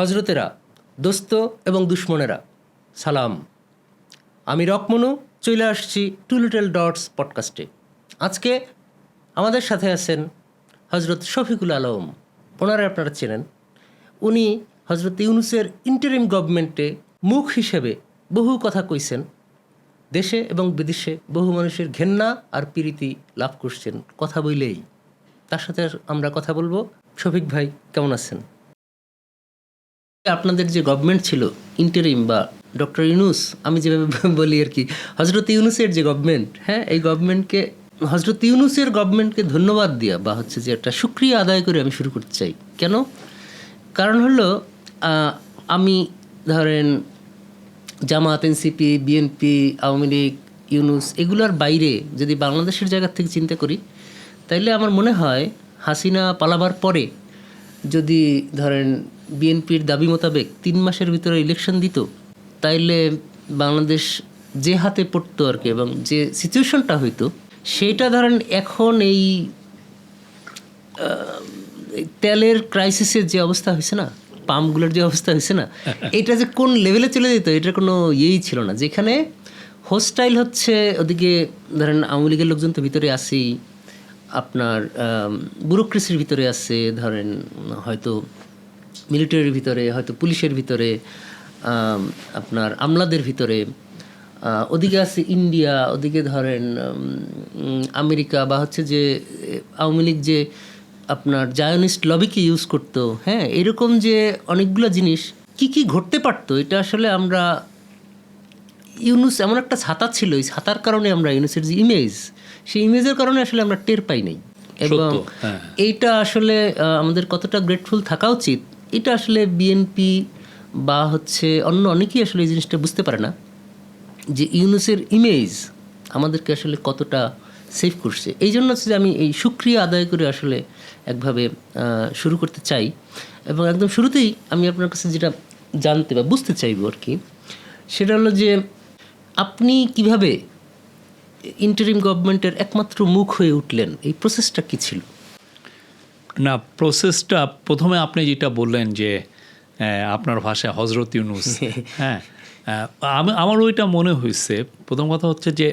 হজরতেরা, দোস্ত এবং দুশ্মনেরা, সালাম। আমি রকমনু চলে আসছি টু লিটল ডটস পডকাস্টে। আজকে আমাদের সাথে আছেন হজরত শফিকুল আলম। ওনারা আপনারা চেনেন। উনি হজরত ইউনুসের ইন্টারিম গভর্নমেন্টে মুখ হিসেবে বহু কথা কইছেন। দেশে এবং বিদেশে বহু মানুষের ঘেন্না আর প্রীতি লাভ করছেন কথা বললেই। তার সাথে আমরা কথা বলবো। শফিক ভাই, কেমন আছেন? আপনাদের যে গভর্নমেন্ট ছিল ইন্টারিম বা ডক্টর ইউনুস, আমি যেভাবে বলি আর কি, হজরত ইউনুসের যে গভর্নমেন্ট, হ্যাঁ, এই গভর্নমেন্টকে, হজরত ইউনুসের গভর্নমেন্টকে ধন্যবাদ দিয়া বা হচ্ছে যে একটা শুকরিয়া আদায় করে আমি শুরু করতে চাই। কেন? কারণ হলো আমি ধরেন জামাত, এনসিপি, বিএনপি, আওয়ামী লীগ, ইউনুস এগুলোর বাইরে যদি বাংলাদেশের জায়গা থেকে চিন্তা করি, তাইলে আমার মনে হয় হাসিনা পালাবার পরে যদি ধরেন বিএনপির দাবি মোতাবেক 3 মাসের ভিতরে ইলেকশন দিত, তাইলে বাংলাদেশ যে হাতে পড়তো আর কি, এবং যে সিচুয়েশনটা হইতো সেইটা ধরেন এখন এই তেলের ক্রাইসিসের যে অবস্থা হয়েছে না, পাম্পগুলোর যে অবস্থা হয়েছে না, এটা যে কোন লেভেলে চলে যেত এটার কোনো ইয়েই ছিল না। যেখানে হোস্টাইল হচ্ছে ওদিকে ধরেন আওয়ামী লীগের লোকজন তো ভিতরে আসেই, আপনার ব্যুরোক্রেসির ভিতরে আছে, ধরেন হয়তো মিলিটারির ভিতরে, হয়তো পুলিশের ভিতরে, আপনার আমলাদের ভিতরে, ওদিকে আছে ইন্ডিয়া, ওদিকে ধরেন আমেরিকা, বা হচ্ছে যে আওয়ামী লীগ যে আপনার জায়নিস্ট লবিকে ইউজ করতো, হ্যাঁ, এরকম যে অনেকগুলো জিনিস কি কি ঘটতে পারতো, এটা আসলে আমরা ইউনুস এমন একটা ছাতা ছিল, এই ছাতার কারণে আমরা ইউনুসের যে ইমেজ, সেই ইমেজের কারণে আসলে আমরা টের পাই নাই। এবং এইটা আসলে আমাদের কতটা গ্রেটফুল থাকা উচিত, এটা আসলে বিএনপি বা হচ্ছে অন্য অনেকেই আসলে এই জিনিসটা বুঝতে পারে না, যে ইউনুসের ইমেজ আমাদেরকে আসলে কতটা সেভ করছে। এই জন্য হচ্ছে যে আমি এই শুকরিয়া আদায় করে আসলে একভাবে শুরু করতে চাই। এবং একদম শুরুতেই আমি আপনার কাছে যেটা জানতে বা বুঝতে চাইব আর কি, সেটা হলো যে আপনি কিভাবে ইন্টারিম গভর্নমেন্টের একমাত্র মুখ হয়ে উঠলেন, এই প্রসেসটা কি ছিল? না, প্রসেসটা প্রথমে আপনি যেটা বললেন যে আপনার ভাষায় হজরত ইউনুস, হ্যাঁ, আমার ওইটা মনে হয়েছে। প্রথম কথা হচ্ছে যে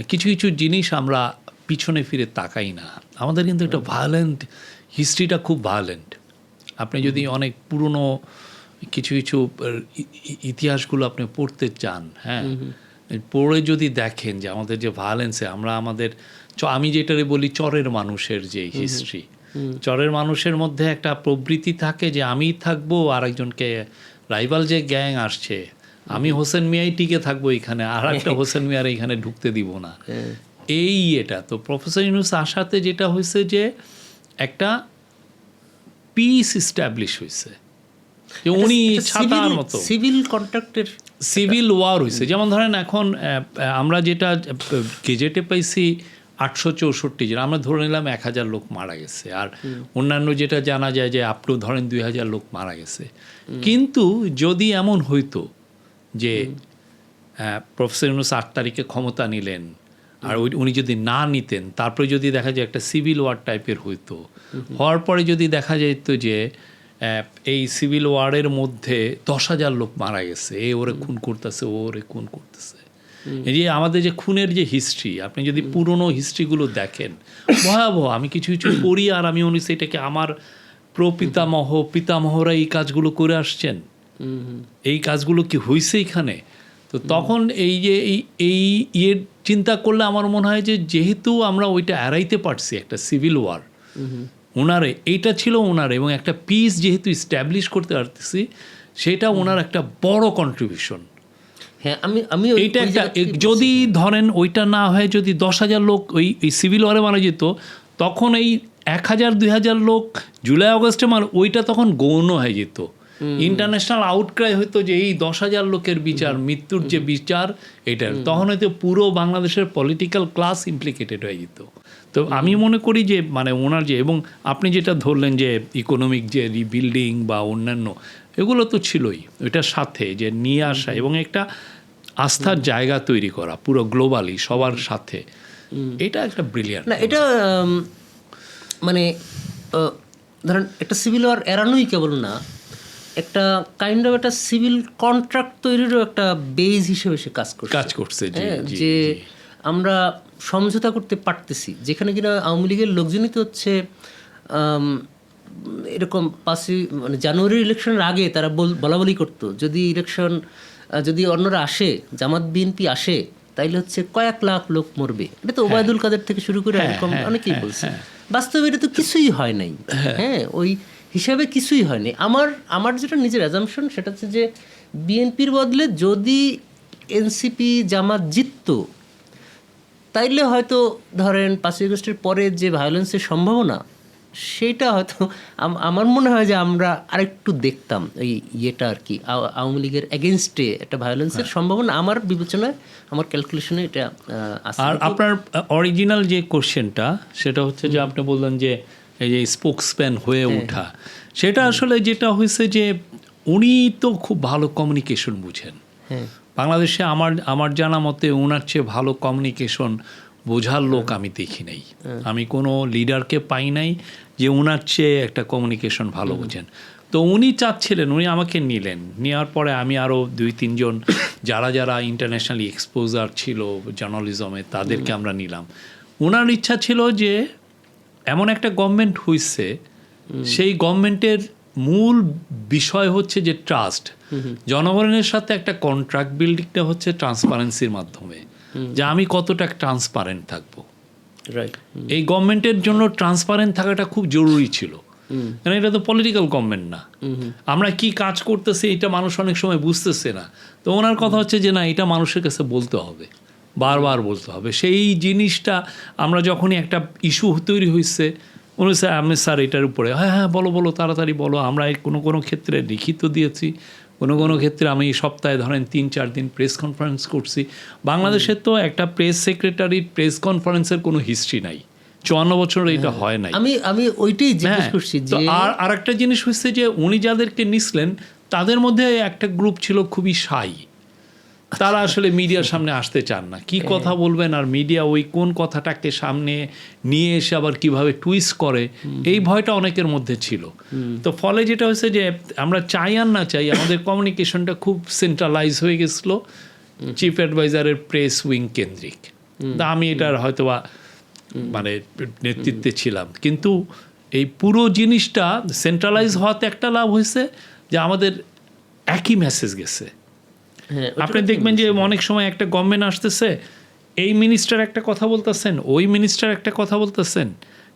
কিছু কিছু জিনিস আমরা পিছনে ফিরে তাকাই না। আমাদের কিন্তু একটা ভায়োলেন্ট হিস্ট্রিটা, খুব ভায়োলেন্ট। আপনি যদি অনেক পুরনো কিছু কিছু ইতিহাসগুলো আপনি পড়তে চান, হ্যাঁ, পড়ে যদি দেখেন যে আমাদের যে ভায়োলেন্সে আমরা আমাদের, আমি যেটারে বলি চরের মানুষের যে হিস্ট্রি, চরের মানুষের মধ্যে একটা প্রবৃত্তি থাকে যে আমি থাকবো, আর একজনকে রাইভাল যে গ্যাং আসছে, আমি হোসেন মিয়াই টিকে থাকবো এখানে, আর একটা হোসেন মিয়ার এখানে ঢুকতে দিব না। এই এটা তো প্রফেসর ইউনুস আসাতে যেটা হয়েছে যে একটা পিস ইস্টাবলিশ হয়েছে, যে উনি ছাতার মতো সিভিল কন্ট্রাক্টের সিভিল ওয়ার হয়েছে। যেমন ধরেন এখন আমরা যেটা গেজেটে পাইছি 864 জন, আমরা ধরে নিলাম 1000 লোক মারা গেছে, আর অন্যান্য যেটা জানা যায় যে আপটু ধরেন 2000 লোক মারা গেছে। কিন্তু যদি এমন হইতো যে প্রফেসর ইউনুস 8 তারিখে ক্ষমতা নিলেন, আর উনি যদি না নিতেন, তারপরে যদি দেখা যায় একটা সিভিল ওয়ার টাইপের হইতো, হওয়ার পরে যদি দেখা যেত যে এই সিভিল ওয়ারের মধ্যে 10,000 লোক মারা গেছে, এ ওরে খুন করতেছে, ও ওরে খুন করতেছে, এই যে আমাদের যে খুনের যে হিস্ট্রি, আপনি যদি পুরনো হিস্ট্রিগুলো দেখেন, ভয়াবহ। আমি কিছু কিছু পড়ি, আর আমি মনে হচ্ছে এটাকে আমার পিতামহরা এই কাজগুলো করে আসছেন, এই কাজগুলো কি হয়েছে এখানে। তো তখন এই যে এই ইয়ে চিন্তা করলে আমার মনে হয় যে যেহেতু আমরা ওইটা এড়াইতে পারছি, একটা সিভিল ওয়ার ওনারে, এইটা ছিল ওনার, এবং একটা পিস যেহেতু ইস্টাবলিশ করতে পারতেছি, সেটা ওনার একটা বড় কন্ট্রিবিউশন। হ্যাঁ, আমি এইটা একটা, যদি ধরেন ওইটা না হয়, যদি 10,000 লোক ওই সিভিল ওয়ারে মারা যেত, তখন এই 1000-2000 লোক জুলাই আগস্টে ওইটা তখন গৌণ হয়ে যেত, ইন্টারন্যাশনাল আউটক্রাই হইতো যে এই 10,000 লোকের বিচার, মৃত্যুর যে বিচার, এটার তখন হয়তো পুরো বাংলাদেশের পলিটিক্যাল ক্লাস ইমপ্লিকেটেড হয়ে যেত। তো আমি মনে করি যে ওনার যে, এবং আপনি যেটা ধরলেন যে ইকোনমিক যে রিবিল্ডিং বা অন্যান্য, এগুলো তো ছিলই, ওইটার সাথে যে নিয়ে আসা এবং একটা আস্থার জায়গা তৈরি করা পুরো গ্লোবালি সবার সাথে, এটা একটা ব্রিলিয়ান্ট। না, এটা ধরেন একটা সিভিল ওয়ার এড়ানোই কেবল না, একটা কাইন্ড অফ একটা সিভিল কন্ট্রাক্ট তৈরিরও একটা বেজ হিসেবে সে কাজ করছে যে আমরা সমঝোতা করতে পারতেছি, যেখানে কিনা আওয়ামী লীগের লোকজনই তো হচ্ছে এরকম মানে জানুয়ারির ইলেকশনের আগে তারা বলা করতো যদি অন্যরা আসে, জামাত বিএনপি আসে, তাইলে হচ্ছে কয়েক লাখ লোক মরবে। এটা তো ওবায়দুল কাদের থেকে শুরু করে এরকম অনেকেই বলছে। বাস্তবে এটা তো কিছুই হয় নাই। হ্যাঁ, ওই হিসাবে কিছুই হয়নি। আমার যেটা নিজের অ্যাজাম্পশন সেটা হচ্ছে যে বিএনপির বদলে যদি এনসিপি জামাত জিততো, তাইলে হয়তো ধরেন 5ই আগস্টের পরে যে ভায়োলেন্সের সম্ভাবনা, সেটা হয়তো আমার মনে হয় যে আমরা আরেকটু দেখতাম এই ইয়েটা আর কি, আওয়ামী লীগের এগেনস্টে একটা ভায়োলেন্সের সম্ভাবনা আমার বিবেচনায়, আমার ক্যালকুলেশনে এটা আছে। আর আপনার অরিজিনাল যে কোশ্চেনটা সেটা হচ্ছে যে আপনি বললেন যে এই যে স্পোকসম্যান হয়ে ওঠা, সেটা আসলে যেটা হয়েছে যে উনি তো খুব ভালো কমিউনিকেশন বুঝেন। বাংলাদেশে আমার জানা মতে ওনার চেয়ে ভালো কমিউনিকেশন বোঝার লোক আমি দেখি নাই। আমি কোনো লিডারকে পাই নাই যে ওনার চেয়ে একটা কমিউনিকেশন ভালো বোঝেন। তো উনি চাচ্ছিলেন, উনি আমাকে নিলেন, নেওয়ার পরে আমি আরও 2-3 জন যারা ইন্টারন্যাশনালি এক্সপোজার ছিল জার্নালিজমে তাদেরকে আমরা নিলাম। ওনার ইচ্ছা ছিল যে এমন একটা গভর্নমেন্ট হয়েছে, সেই গভর্নমেন্টের মূল বিষয় হচ্ছে যে ট্রাস্ট, জনগণের সাথে একটা কন্ট্রাক্ট বিল্ডিংটা হচ্ছে ট্রান্সপারেন্সির মাধ্যমে, যে আমি কতটা ট্রান্সপারেন্ট থাকবো। এই গভর্নমেন্টের জন্য ট্রান্সপারেন্ট থাকাটা খুব জরুরি ছিল, কারণ এটা তো পলিটিক্যাল গভর্নমেন্ট না। আমরা কি কাজ করতেছি এটা মানুষ অনেক সময় বুঝতেছে না। তো ওনার কথা হচ্ছে যে না, এটা মানুষের কাছে বলতে হবে, বারবার বলতে হবে। সেই জিনিসটা আমরা যখনই একটা ইস্যু তৈরি হয়েছে, উনি স্যার আমি স্যার এটার উপরে হ্যাঁ বলো তাড়াতাড়ি বলো। আমরা কোনো ক্ষেত্রে লিখিত দিয়েছি, কোনো ক্ষেত্রে আমি সপ্তাহে ধরেন 3-4 দিন প্রেস কনফারেন্স করছি। বাংলাদেশে তো একটা প্রেস সেক্রেটারির প্রেস কনফারেন্সের কোনো হিস্ট্রি নাই, 54 বছর এটা হয় নাই। আমি ওইটাই জিজ্ঞেস করছি। আর একটা জিনিস হচ্ছে যে উনি যাদেরকে নিছিলেন তাদের মধ্যে একটা গ্রুপ ছিল খুবই শাই, তারা আসলে মিডিয়ার সামনে আসতে চান না, কি কথা বলবেন, আর মিডিয়া ওই কোন কথাটাকে সামনে নিয়ে এসে আবার কিভাবে টুইস্ট করে, এই ভয়টা অনেকের মধ্যে ছিল। তো ফলে যেটা হয়েছে যে আমরা চাই আর না চাই আমাদের কমিউনিকেশনটা খুব সেন্ট্রালাইজ হয়ে গেছিলো চিফ অ্যাডভাইজারের প্রেস উইং কেন্দ্রিক। তা আমি এটার হয়তোবা মানে নেতৃত্বে ছিলাম, কিন্তু এই পুরো জিনিসটা সেন্ট্রালাইজ হওয়াতে একটা লাভ হয়েছে যে আমাদের একই মেসেজ গেছে। আপনি দেখবেন যে অনেক সময় একটা গভর্নমেন্ট আসতেছে, এই মিনিস্টার একটা কথা বলতেছেন, ওই মিনিস্টার একটা কথা বলতেছেন।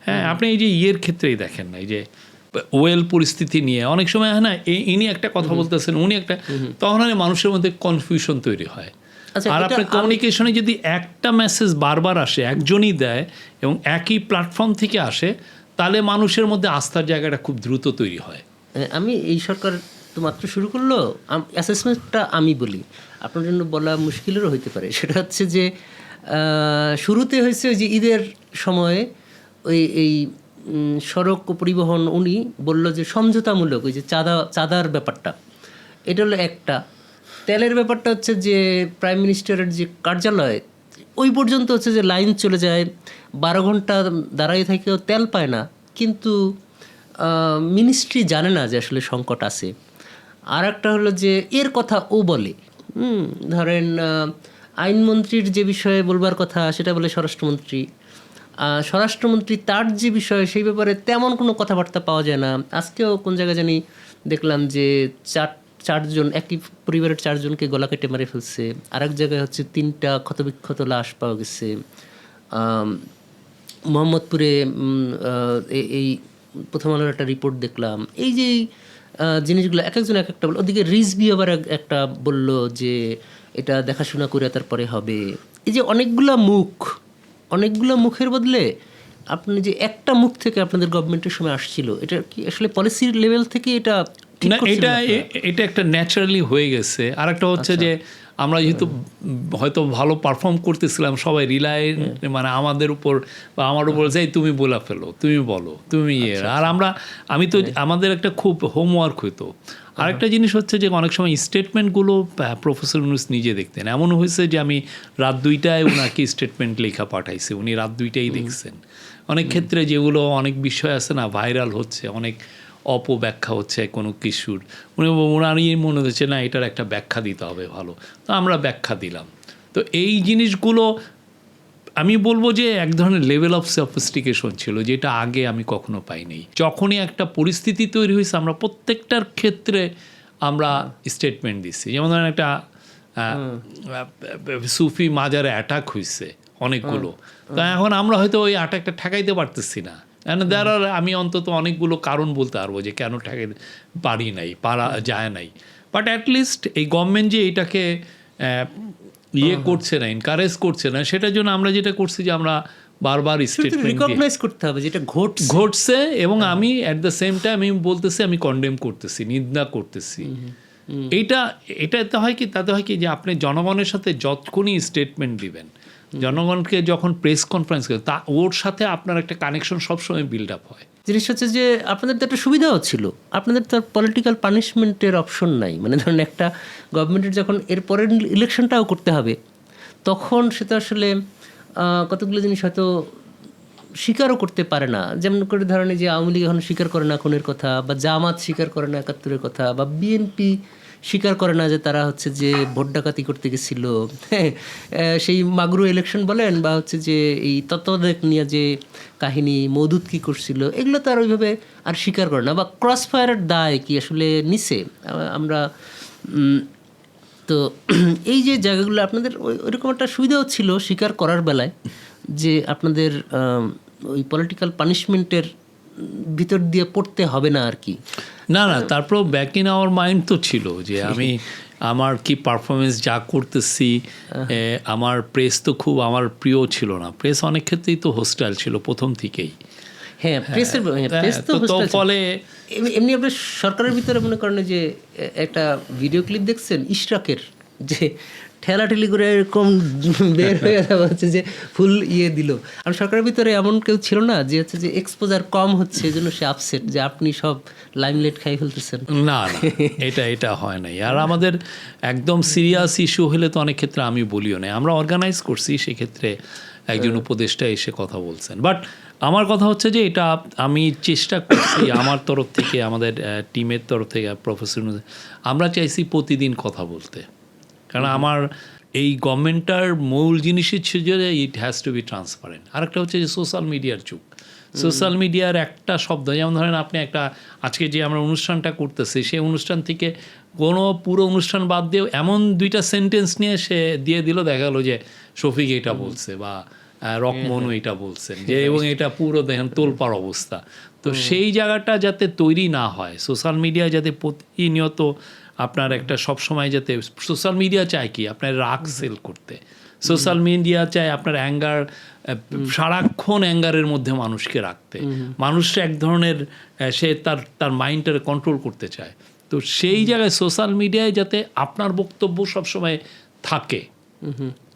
হ্যাঁ, আপনি এই যে ইয়ের ক্ষেত্রেই দেখেন না, এই যে ওয়েল পরিস্থিতি নিয়ে অনেক সময় হয় না, ইনি একটা কথা বলতেছেন, উনি একটা, তখন মানুষের মধ্যে কনফিউশন তৈরি হয়। আর আপনার কমিউনিকেশনে যদি একটা মেসেজ বারবার আসে, একজনই দেয় এবং একই প্ল্যাটফর্ম থেকে আসে, তাহলে মানুষের মধ্যে আস্থার জায়গাটা খুব দ্রুত তৈরি হয়। আমি এই সরকার তো মাত্র শুরু করলো, অ্যাসেসমেন্টটা আমি বলি, আপনার জন্য বলা মুশকিলেরও হইতে পারে। সেটা হচ্ছে যে শুরুতে হয়েছে ওই যে ঈদের সময়ে এই সড়ক ও পরিবহন উনি বলল যে সমঝোতামূলক, ওই যে চাঁদার ব্যাপারটা, এটা হলো একটা। তেলের ব্যাপারটা হচ্ছে যে প্রাইম মিনিস্টারের যে কার্যালয়, ওই পর্যন্ত হচ্ছে যে লাইন চলে যায়, 12 ঘন্টা দাঁড়াই থেকেও তেল পায় না, কিন্তু মিনিস্ট্রি জানে না যে আসলে সংকট আছে। আর একটা হলো যে এর কথা ও বলে, ধরেন আইনমন্ত্রীর যে বিষয়ে বলবার কথা সেটা বলে স্বরাষ্ট্রমন্ত্রী তার যে বিষয় সেই ব্যাপারে তেমন কোনো কথাবার্তা পাওয়া যায় না। আজকেও কোন জায়গায় জানি দেখলাম যে চারজন, একই পরিবারের 4 জনকে গলা কেটে মেরে ফেলছে। আরেক জায়গায় হচ্ছে 3টা ক্ষতবিক্ষত লাশ পাওয়া গেছে। মোহাম্মদপুরে এই প্রথম আলোর একটা রিপোর্ট দেখলাম। এই যে জিনিসগুলো এক একজন এক একটা বলল। ওদিকে রিজভি আবার একটা বলল যে এটা দেখাশোনা করে তারপরে হবে। এই যে অনেকগুলো মুখের বদলে আপনি যে একটা মুখ থেকে আপনাদের গভর্নমেন্টের সময় আসছিল, এটা কি আসলে পলিসির লেভেল থেকে এটা না, এটা একটা ন্যাচারালি হয়ে গেছে। আর একটা হচ্ছে যে আমরা যেহেতু হয়তো ভালো পারফর্ম করতেছিলাম, সবাই রিলাই মানে আমাদের উপর বা আমার উপর যাই তুমি বলা ফেলো, তুমি বলো, তুমি আর আমি তো আমাদের একটা খুব হোমওয়ার্ক হইতো। আরেকটা জিনিস হচ্ছে যে অনেক সময় স্টেটমেন্টগুলো প্রফেসর ইউনূস নিজে দেখতেন। এমন হয়েছে যে আমি রাত 2টায় ওনাকে স্টেটমেন্ট লেখা পাঠাইছি, উনি রাত 2টাই দেখছেন। অনেক ক্ষেত্রে যেগুলো অনেক বিষয় আছে না ভাইরাল হচ্ছে, অপব্যাখ্যা হচ্ছে কোনো কিছুর, ওনারই মনে হচ্ছে না এটার একটা ব্যাখ্যা দিতে হবে ভালো, তো আমরা ব্যাখ্যা দিলাম। তো এই জিনিসগুলো আমি বলবো যে এক ধরনের লেভেল অফ সফিস্টিকেশন ছিল যেটা আগে আমি কখনো পাইনি। যখনই একটা পরিস্থিতি তৈরি হয়েছে আমরা প্রত্যেকটার ক্ষেত্রে আমরা স্টেটমেন্ট দিচ্ছি। যেমন ধরেন একটা সুফি মাজারে অ্যাটাক হয়েছে অনেকগুলো, তো এখন আমরা হয়তো ওই অ্যাটাকটা ঠেকাইতে পারতেছি না, আমি অন্তত অনেকগুলো কারণ বলতে পারবো যে কেন ঠেকাইতে পারা যায় নাই। বাট অ্যাটলিস্ট এই গভর্নমেন্ট যে এটাকে করছে না, এনকারেজ করছে না, সেটার জন্য আমরা যেটা করছি যে আমরা বারবার স্টেটমেন্ট রিকগনাইজ করতে হবে যেটা ঘটছে, এবং আমি অ্যাট দ্য সেম টাইম আমি বলতেছি, আমি কন্ডেম করতেছি, নিন্দা করতেছি। এটাতে হয় কি, তাতে হয় কি যে আপনি জনগণের সাথে যতক্ষণই স্টেটমেন্ট দিবেন, জনগণকে যখন প্রেস কনফারেন্স করে, তা ওর সাথে আপনার একটা কানেকশন সবসময় বিল্ড আপ হয়। জিনিস হচ্ছে যে আপনাদের তো একটা সুবিধাও ছিল, আপনাদের তো পলিটিক্যাল পানিশমেন্টের অপশন নাই। মানে ধরেন একটা গভর্নমেন্টের যখন এর পরের ইলেকশনটাও করতে হবে, তখন সেটা আসলে কতগুলো জিনিস হয়তো স্বীকারও করতে পারে না। যেমন করে ধরেন যে আওয়ামী লীগ এখন স্বীকার করে না খুনের কথা, বা জামাত স্বীকার করে না ৭১-এর কথা, বা বিএনপি স্বীকার করে না যে তারা হচ্ছে যে ভোট ডাকাতি করতে গেছিল, হ্যাঁ, সেই মাগুরু ইলেকশন বলেন, বা হচ্ছে যে এই তত্ত্বাবধায়ক নিয়ে যে কাহিনী, মওদুদ কী করছিল, এগুলো তো আর ওইভাবে আর স্বীকার করে না। বা ক্রস ফায়ারের দায় কি আসলে নিছে আমরা। তো এই যে জায়গাগুলো আপনাদের ওইরকম একটা সুবিধাও ছিল স্বীকার করার বেলায়, যে আপনাদের ওই পলিটিক্যাল পানিশমেন্টের ভিতর দিয়ে পড়তে হবে না আর কি। না, তারপর ব্যাক ইন আওয়ার মাইন্ড তো ছিল যে আমি আমার কি পারফরমেন্স যা করতেছি, আমার প্রেস তো খুব আমার প্রিয় ছিল না। প্রেস অনেক ক্ষেত্রেই তো হোস্টাইল ছিল প্রথম থেকেই। হ্যাঁ, প্রেস তো ফলে এমনি আপনার সরকারের ভিতরে মনে করেন যে একটা ভিডিও ক্লিপ দেখছেন ইশরাকের, যে ঠেলাঠেলি করে এরকম বের হয়ে যাওয়া হচ্ছে যে ফুল দিল। আর সরকারের ভিতরে এমন কেউ ছিল না যে হচ্ছে যে এক্সপোজার কম হচ্ছে, এই জন্য সে আপসেট যে আপনি সব লাইমলাইট খাই ফেলতেছেন? না, এটা হয় নাই। আর আমাদের একদম সিরিয়াস ইস্যু হলে তো অনেক ক্ষেত্রে আমি বলিও না, আমরা অর্গানাইজ করছি, সেক্ষেত্রে একজন উপদেষ্টা এসে কথা বলছেন। বাট আমার কথা হচ্ছে যে এটা আমি চেষ্টা করছি আমার তরফ থেকে, আমাদের টিমের তরফ থেকে, প্রফেসর, আমরা চাইছি প্রতিদিন কথা বলতে। কারণ আমার এই গভর্নমেন্টটার মূল জিনিসই ছিল যে it has to be transparent. আরেকটা হচ্ছে যে সোশ্যাল মিডিয়ার যুগ। সোশ্যাল মিডিয়ার একটা শব্দ, যেমন ধরেন আপনি একটা আজকে যে আমরা অনুষ্ঠানটা করতেছি, সেই অনুষ্ঠান থেকে কোনো পুরো অনুষ্ঠান বাদ দিয়ে এমন 2টা সেন্টেন্স নিয়ে সে দিয়ে দিল, দেখা গেলো যে শফিক এটা বলছে, বা রকমনও এটা বলছেন, যে এবং এটা পুরো দেখেন তোলপাড় অবস্থা। তো সেই জায়গাটা যাতে তৈরি না হয়, সোশ্যাল মিডিয়া যাতে প্রতিনিয়ত আপনার একটা সবসময় যাতে, সোশ্যাল মিডিয়া চায় কি আপনার রাগ সেল করতে, সোশ্যাল মিডিয়া চায় আপনার অ্যাঙ্গার, সারাক্ষণ অ্যাঙ্গারের মধ্যে মানুষকে রাখতে, মানুষটা এক ধরনের সে তার মাইন্ডটা কন্ট্রোল করতে চায়। তো সেই জায়গায় সোশ্যাল মিডিয়ায় যাতে আপনার বক্তব্য সবসময় থাকে,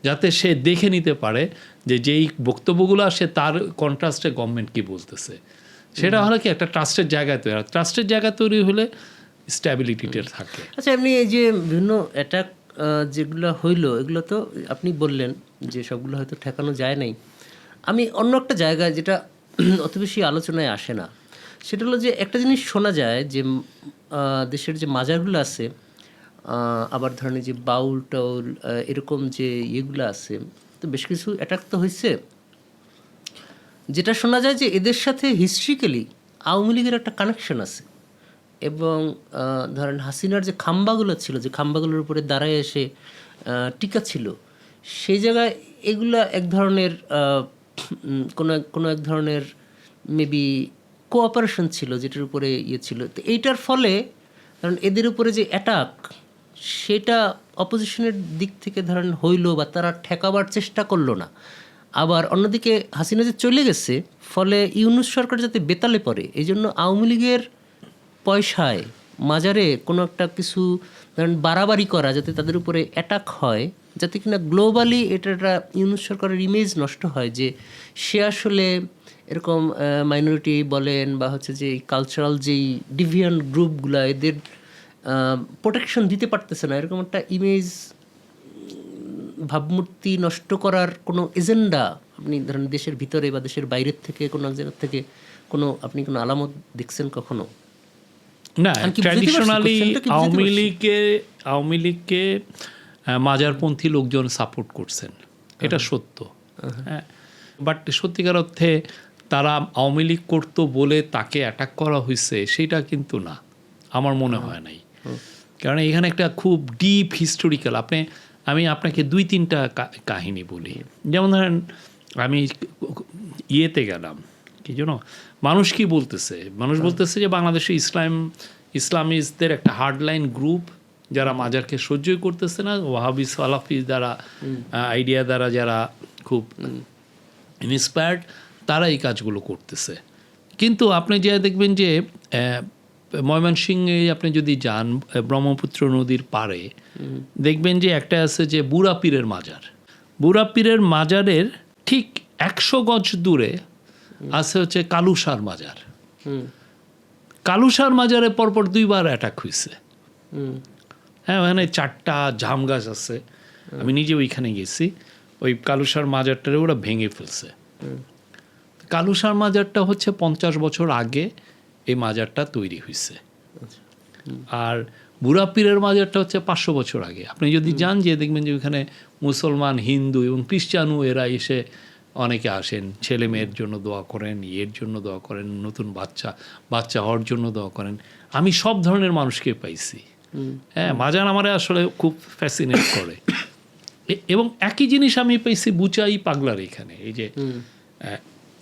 যাতে সে দেখে নিতে পারে যে যেই বক্তব্যগুলো আসে তার কন্ট্রাস্টে গভর্নমেন্ট কি বলতেছে, সেটা হলো কি একটা ট্রাস্টের জায়গায় তৈরি। ট্রাস্টের জায়গা তৈরি হলে স্ট্যাবিলিটিটা থাকে। আচ্ছা, এমনি এই যে বিভিন্ন অ্যাটাক যেগুলো হইলো, এগুলো তো আপনি বললেন যে সবগুলো হয়তো ঠেকানো যায় নাই। আমি অন্য একটা জায়গায় যেটা অত বেশি আলোচনায় আসে না, সেটা হলো যে একটা জিনিস শোনা যায় যে দেশের যে মাজারগুলো আছে, আবার ধরেন যে বাউল টাউল এরকম যে ইয়েগুলো আছে, তো বেশ কিছু অ্যাটাক তো হয়েছে, যেটা শোনা যায় যে এদের সাথে হিস্ট্রিক্যালি আওয়ামী লীগের একটা কানেকশন আছে। এবং ধরেন হাসিনার যে খাম্বাগুলো ছিল, যে খাম্বাগুলোর উপরে দাঁড়ায় এসে টিকা ছিল, সেই জায়গায় এগুলা এক ধরনের কোনো এক ধরনের মেবি কোঅপারেশন ছিল, যেটার উপরে ছিল। তো এইটার ফলে কারণ এদের উপরে যে অ্যাটাক, সেটা অপোজিশনের দিক থেকে ধরেন হইলো, বা তারা ঠেকাবার চেষ্টা করলো না। আবার অন্যদিকে হাসিনা যে চলে গেছে, ফলে ইউনূস সরকার যাতে বেতালে পড়ে, এই জন্য আওয়ামী লীগের পয়সায় মাজারে কোনো একটা কিছু ধরেন বাড়াবাড়ি করা, যাতে তাদের উপরে অ্যাটাক হয়, যাতে কিনা গ্লোবালি এটা ইউনূস সরকারের ইমেজ নষ্ট হয়, যে সে আসলে এরকম মাইনরিটি বলেন, বা হচ্ছে যে কালচারাল যেই ডিভিয়ান্ট গ্রুপগুলো, এদের প্রোটেকশন দিতে পারতেছে না, এরকম একটা ইমেজ ভাবমূর্তি নষ্ট করার কোনো এজেন্ডা আপনি ধরেন দেশের ভিতরে বা দেশের বাইরের থেকে কোনো এক জায়গা থেকে আপনি কোনো আলামত দেখছেন কখনো? না, আমি কি বুঝতে পারছি ট্র্যাডিশনালি questionটা কি বুঝতে পারছি? আওয়ামী লীগকে মাজারপন্থী লোকজন সাপোর্ট করছেন, এটা সত্য। হ্যাঁ, বাট সত্যিকার অর্থে তারা আওয়ামী লীগ করতো বলে তাকে অ্যাটাক করা হয়েছে সেটা কিন্তু না, আমার মনে হয় নাই। কারণ এখানে একটা খুব ডিপ হিস্টোরিক্যাল, আমি আপনাকে 2-3টা কাহিনী বলি। যেমন ধরেন আমি ইয়েতে গেলাম, কি জন্য মানুষ কি বলতেছে, মানুষ বলতেছে যে বাংলাদেশে ইসলামিস্টদের একটা হার্ডলাইন গ্রুপ যারা মাজারকে সহ্যই করতেছে না, ওয়াহাবি সালাফি দ্বারা আইডিয়া দ্বারা যারা খুব ইন্সপায়ার্ড, তারা এই কাজগুলো করতেছে। কিন্তু আপনি যে দেখবেন যে ময়মনসিংহে আপনি যদি যান ব্রহ্মপুত্র নদীর পাড়ে, দেখবেন যে একটা আছে যে বুড়া পীরের মাজার। বুড়া পীরের মাজারের ঠিক 100 গজ দূরে আছে হচ্ছে কালুসার মাজার। কালুসার মাজারে পরপর 2বার অ্যাটাক হয়েছে। হ্যাঁ, ওখানে 4টা জাম গাছ আছে, আমি নিজে ওইখানে গেছি। ওই কালুসার মাজারটারে ওরা ভেঙে ফেলছে। কালুসার মাজারটা হচ্ছে 50 বছর আগে এই মাজারটা তৈরি হয়েছে, আর বুড়া পীরের মাজারটা হচ্ছে 500 বছর আগে। আপনি যদি যান, যে দেখবেন যে ওইখানে মুসলমান, হিন্দু এবং খ্রিস্টানও এরা এসে অনেকে আসেন, ছেলে মেয়ের জন্য দোয়া করেন, ইয়ের জন্য দোয়া করেন, নতুন বাচ্চা হওয়ার জন্য দোয়া করেন। আমি সব ধরনের মানুষকে পাইছি। হ্যাঁ, মাজার আমার আসলে খুব ফ্যাসিনেট করে। এবং একই জিনিস আমি পেয়েছি বুচাই পাগলার এখানে, এই যে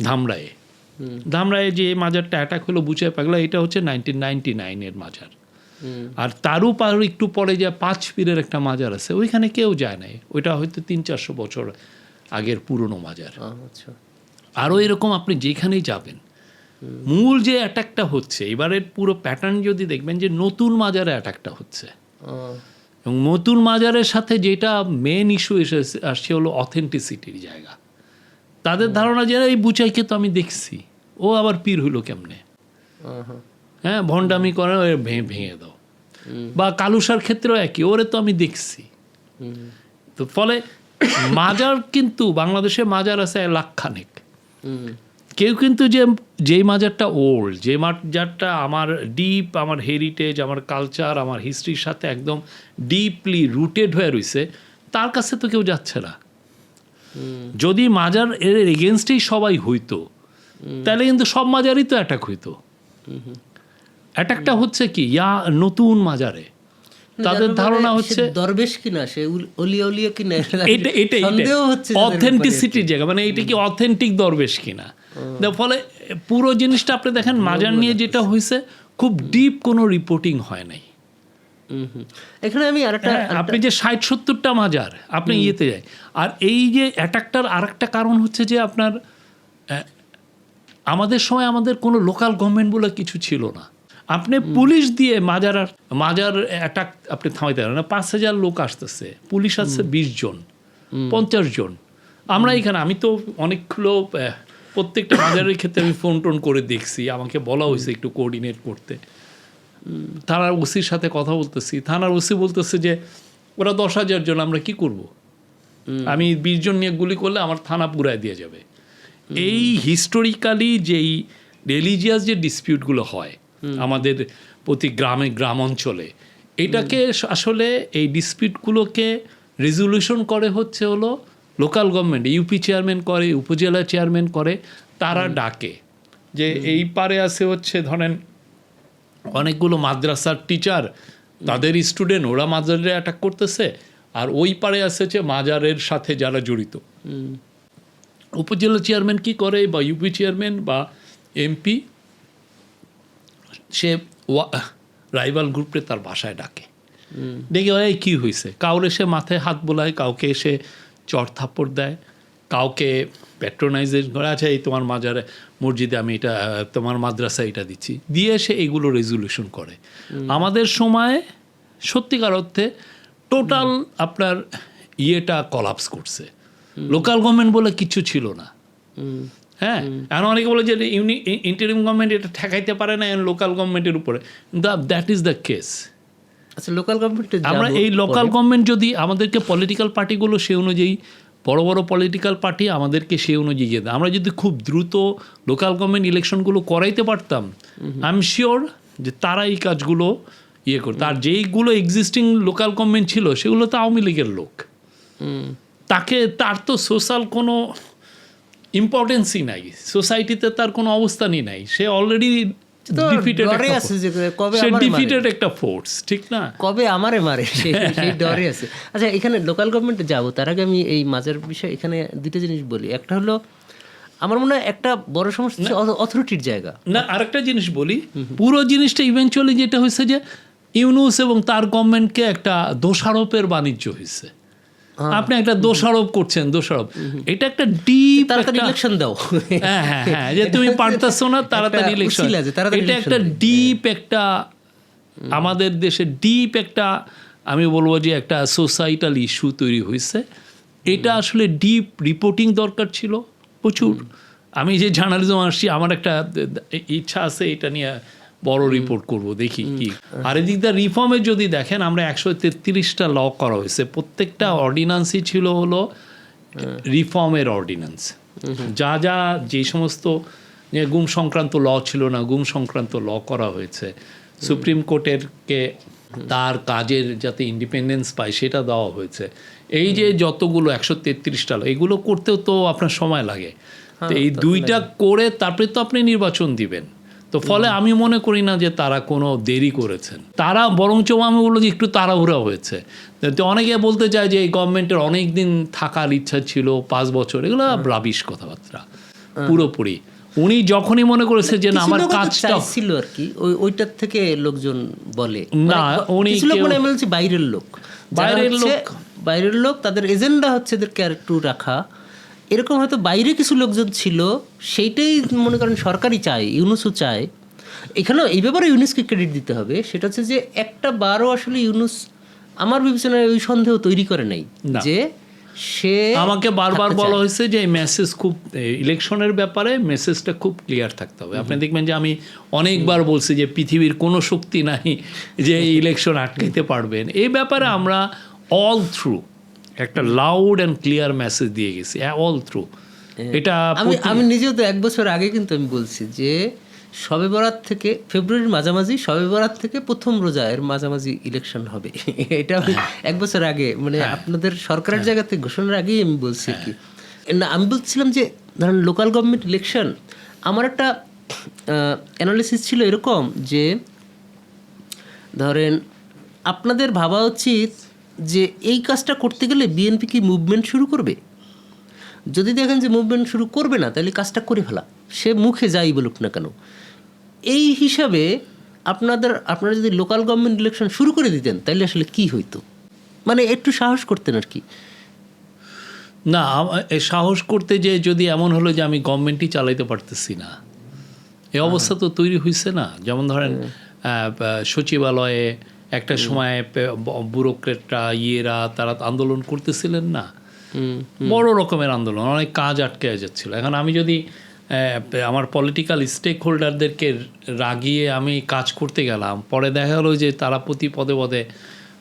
ধামরায়ে যে মাজারটা অ্যাটাক হলো বুচাই পাগলা, এটা হচ্ছে 1999-এর মাজার। আর তারও একটু পরে যে 5 পীরের একটা মাজার আছে, ওইখানে কেউ যায় নাই, ওইটা হয়তো 300-400 বছর আগের পুরনো মাজার। আরও এরকম আপনি যেখানেই যাবেন, মূল যে অ্যাটাকটা হচ্ছে এবারের পুরো প্যাটার্ন যদি দেখবেন যে নতুন মাজারে অ্যাটাকটা হচ্ছে, এবং নতুন মাজারের সাথে যেটা মেন ইস্যু আসছে হলো অথেন্টিসিটির জায়গা। তাদের ধারণা যে এই বুচাইকে তো আমি দেখছি, ও আবার পীর হইলো কেমনে, হ্যাঁ, ভণ্ডামি করে ভেঙে দাও। বা কালুসার ক্ষেত্রেও একই, ওরে তো আমি দেখছি। তো ফলে মাজার কিন্তু বাংলাদেশে মাজার আছে 1 লাখ খানেক। কেউ কিন্তু যেই মাজারটা ওল্ড, যে মাজারটা আমার ডিপ, আমার হেরিটেজ, আমার কালচার, আমার হিস্ট্রির সাথে একদম ডিপলি রুটেড হয়ে রয়েছে, তার কাছে তো কেউ যাচ্ছে না। যদি মাজার এর এগেনস্টেই সবাই হইতো, তাহলে কিন্তু সব মাজারই তো অ্যাটাক হইতো। অ্যাটাকটা হচ্ছে কি নতুন মাজারে, তাদের ধারণা হচ্ছে দরবেশ কিনা, সে ওলিয়া কিনা, এটা অথেন্টিসিটির জায়গা, মানে এটা কি অথেন্টিক দরবেশ কিনা। ফলে পুরো জিনিসটা আপনি দেখেন মাজার নিয়ে যেটা হয়েছে, খুব ডিপ কোনো রিপোর্টিং হয় নাই। এখানে আমি আপনি যে 60-70টা মাজার আপনি ইয়েতে যায়। আর এই যে অ্যাটাকটার আরেকটা কারণ হচ্ছে যে আপনার আমাদের সময় আমাদের কোনো লোকাল গভর্নমেন্ট বলে কিছু ছিল না। আপনি পুলিশ দিয়ে মাজার অ্যাটাক আপনি থামাইতে পারেন না। 5,000 লোক আসতেছে, পুলিশ আসছে 20 জন 50 জন। আমরা এখানে, আমি তো অনেকগুলো প্রত্যেকটা মাজারের ক্ষেত্রে আমি ফোন টোন করে দেখছি, আমাকে বলা হয়েছে একটু কোঅর্ডিনেট করতে। থানার ওসির সাথে কথা বলতেছি, থানার ওসি বলতেছে যে ওরা 10,000 জন, আমরা কি করব, আমি 20 জন নিয়ে গুলি করলে আমার থানা পুরায় দিয়ে যাবে। এই হিস্টোরিক্যালি যেই রিলিজিয়াস যে ডিসপিউটগুলো হয় আমাদের প্রতি গ্রাম অঞ্চলে, এটাকে আসলে এই ডিসপিউটগুলোকে রেজলিউশন করে হলো লোকাল গভর্নমেন্ট, ইউপি চেয়ারম্যান করে, উপজেলা চেয়ারম্যান করে, তারা ডাকে যে এই পারে আছে হচ্ছে ধরেন অনেকগুলো মাদ্রাসার টিচার, তাদের স্টুডেন্ট, ওরা মাজারে অ্যাটাক করতেছে, আর ওই পারে আছে হচ্ছে মাজারের সাথে যারা জড়িত। উপজেলা চেয়ারম্যান কি করে, বা ইউপি চেয়ারম্যান বা এমপি, সে রাইভাল গ্রুপে তার বাসায় ডাকে, ডেকে এই কী হয়েছে, কাউরে সে মাথায় হাত বোলায়, কাউকে এসে চড় থাপ্পড় দেয়, কাউকে প্যাট্রোনাইজেশন করে, আচ্ছা এই তোমার মাজারে মসজিদে আমি এটা, তোমার মাদ্রাসা এটা দিচ্ছি, দিয়ে সে এগুলো রেজলিউশন করে। আমাদের সময় সত্যিকার অর্থে টোটাল আপনার ইয়েটা কলাপস করছে, লোকাল গভর্নমেন্ট বলে কিছু ছিল না। হ্যাঁ, এখন অনেকে বলে যে ইন্টারিম গভর্নমেন্ট এটা ঠেকাইতে পারে না লোকাল গভর্নমেন্টের উপরে, দ্যাট ইজ দ্য কেস। আচ্ছা, লোকাল গভর্নমেন্ট, আমরা এই লোকাল গভর্নমেন্ট যদি আমাদেরকে পলিটিক্যাল পার্টিগুলো সে অনুযায়ী, বড় বড় পলিটিক্যাল পার্টি আমাদেরকে সে অনুযায়ী আমরা যদি খুব দ্রুত লোকাল গভর্নমেন্ট ইলেকশনগুলো করাইতে পারতাম, আই এম শিওর যে তারা এই কাজগুলো ইয়ে করতো। আর যেইগুলো এক্সিস্টিং লোকাল গভর্নমেন্ট ছিল সেগুলো তো আওয়ামী লীগের লোক, তার তো সোশ্যাল কোনো ইম্পর্টেন্সই নাই, সোসাইটিতে তার কোনো অবস্থানই নাই, সে অলরেডি ডিফিটেড একটা ফোর্স, ঠিক না? কবে আমারে মারে সেই ডরে আছে। আচ্ছা, এখানে লোকাল গভর্নমেন্টে যাবো তার আগে আমি এই মাজার বিষয়ে এখানে দুটো জিনিস বলি। একটা হলো আমার মনে হয় একটা বড় সমস্যা অথরিটির জায়গা না, আরেকটা জিনিস বলি, পুরো জিনিসটা ইভেনচুয়ালি যেটা হয়েছে যে ইউনূস এবং তার গভর্নমেন্টকে একটা দোষারোপের বাণিজ্য হয়েছে। আপনি একটা দোষারোপ করছেন, দোষারোপ, এটা একটা ডিপ ইলেকশন দাও, হ্যাঁ, যে তুমি পারতেছো না তাড়াতাড়ি ইলেকশন, এটা একটা ডিপ একটা আমাদের দেশে ডিপ একটা, আমি বলবো যে একটা সোসাইটাল ইস্যু তৈরি হয়েছে। এটা আসলে ডিপ রিপোর্টিং দরকার ছিল প্রচুর। আমি যে জার্নালিজম আসছি, আমার একটা ইচ্ছা আছে এটা নিয়ে বড় রিপোর্ট করব, দেখি কি। আর এদিক দিয়ে রিফর্মে যদি দেখেন, আমরা 133টা ল করা হয়েছে, প্রত্যেকটা অর্ডিন্যান্সই ছিল হলো রিফর্মের অর্ডিন্যান্স। যা যে সমস্ত গুম সংক্রান্ত ল ছিল না, গুম সংক্রান্ত ল করা হয়েছে। সুপ্রিম কোর্টেরকে তার কাজের যাতে ইন্ডিপেন্ডেন্স পায় সেটা দেওয়া হয়েছে। এই যে যতগুলো 133টা ল, এগুলো করতেও তো আপনার সময় লাগে। তো এই দুইটা করে তারপরে তো আপনি নির্বাচন দিবেন। তো ফলে আমি মনে করি না যে তারা কোনো দেরি করেছেন, তারা বরঞ্চ আমি বলবো যে একটু তাড়াহুড়া হয়েছে। তো অনেকে বলতে চায় যে এই গভর্নমেন্টের অনেক দিন থাকার ইচ্ছা ছিল, 5 বছর, এগুলো রাবিশ কথাবার্তা পুরোপুরি। উনি যখনই মনে করেছে যে না আমার কাজটা ছিল আর কি, ওইটার থেকে লোকজন বলে না, উনি বাইরের লোক তাদের এজেন্ডা হচ্ছে এদেরকে আর একটু রাখা, এরকম হয়তো বাইরে কিছু লোকজন ছিল, সেইটাই মনে করেন সরকারই চায়, ইউনূসও চায়। এখানেও এই ব্যাপারে ইউনূসকে ক্রেডিট দিতে হবে, সেটা হচ্ছে যে একটা বারও আসলে ইউনূস আমার বিবেচনায় ওই সন্দেহ তৈরি করে নাই যে সে, আমাকে বারবার বলা হয়েছে যে মেসেজ খুব, ইলেকশনের ব্যাপারে মেসেজটা খুব ক্লিয়ার থাকতে হবে। আপনি দেখবেন যে আমি অনেকবার বলছি যে পৃথিবীর কোনো শক্তি নাই যে ইলেকশন আটকাইতে পারবেন। এই ব্যাপারে আমরা অল থ্রু একটা লাউড অ্যান্ড ক্লিয়ার মেসেজ দিয়ে গেছি, অল থ্রু। এটা আমি নিজেও তো 1 বছর আগে কিন্তু আমি বলছি যে শবে বরাত থেকে ফেব্রুয়ারির মাঝামাঝি, শবে বরাত থেকে প্রথম রোজার মাঝামাঝি ইলেকশন হবে। এটা আমি 1 বছর আগে, মানে আপনাদের সরকারের জায়গা থেকে ঘোষণার আগেই আমি বলছি কি না। আমি বলছিলাম যে ধরেন লোকাল গভর্নমেন্ট ইলেকশন, আমার একটা অ্যানালিসিস ছিল এরকম যে ধরেন আপনাদের ভাবা উচিত যে এই কাজটা করতে গেলে বিএনপি কি মুভমেন্ট শুরু করবে? যদি দেখেন যে মুভমেন্ট শুরু করবে না, তাহলে কাজটা করে ফেলা, সে মুখে যাই বলুক না কেন। এই হিসাবে আপনারা যদি লোকাল গভর্নমেন্ট ইলেকশন শুরু করে দিতেন, তাহলে আসলে কি হইতো? মানে একটু সাহস করতেন আর কি। না, সাহস করতে যে যদি এমন হলো যে আমি গভর্নমেন্টই চালাইতে পারতেছি না, এই অবস্থা তো তৈরি হয়েছে না। যেমন ধরেন সচিবালয়ে একটা সময় ব্যুরোক্রেটরা তারা আন্দোলন করতেছিলেন না, বড় রকমের আন্দোলন, অনেক কাজ আটকে যাচ্ছিল। এখন আমি যদি আমার পলিটিক্যাল স্টেক হোল্ডারদেরকে রাগিয়ে আমি কাজ করতে গেলাম, পরে দেখা গেলো যে তারা প্রতি পদে পদে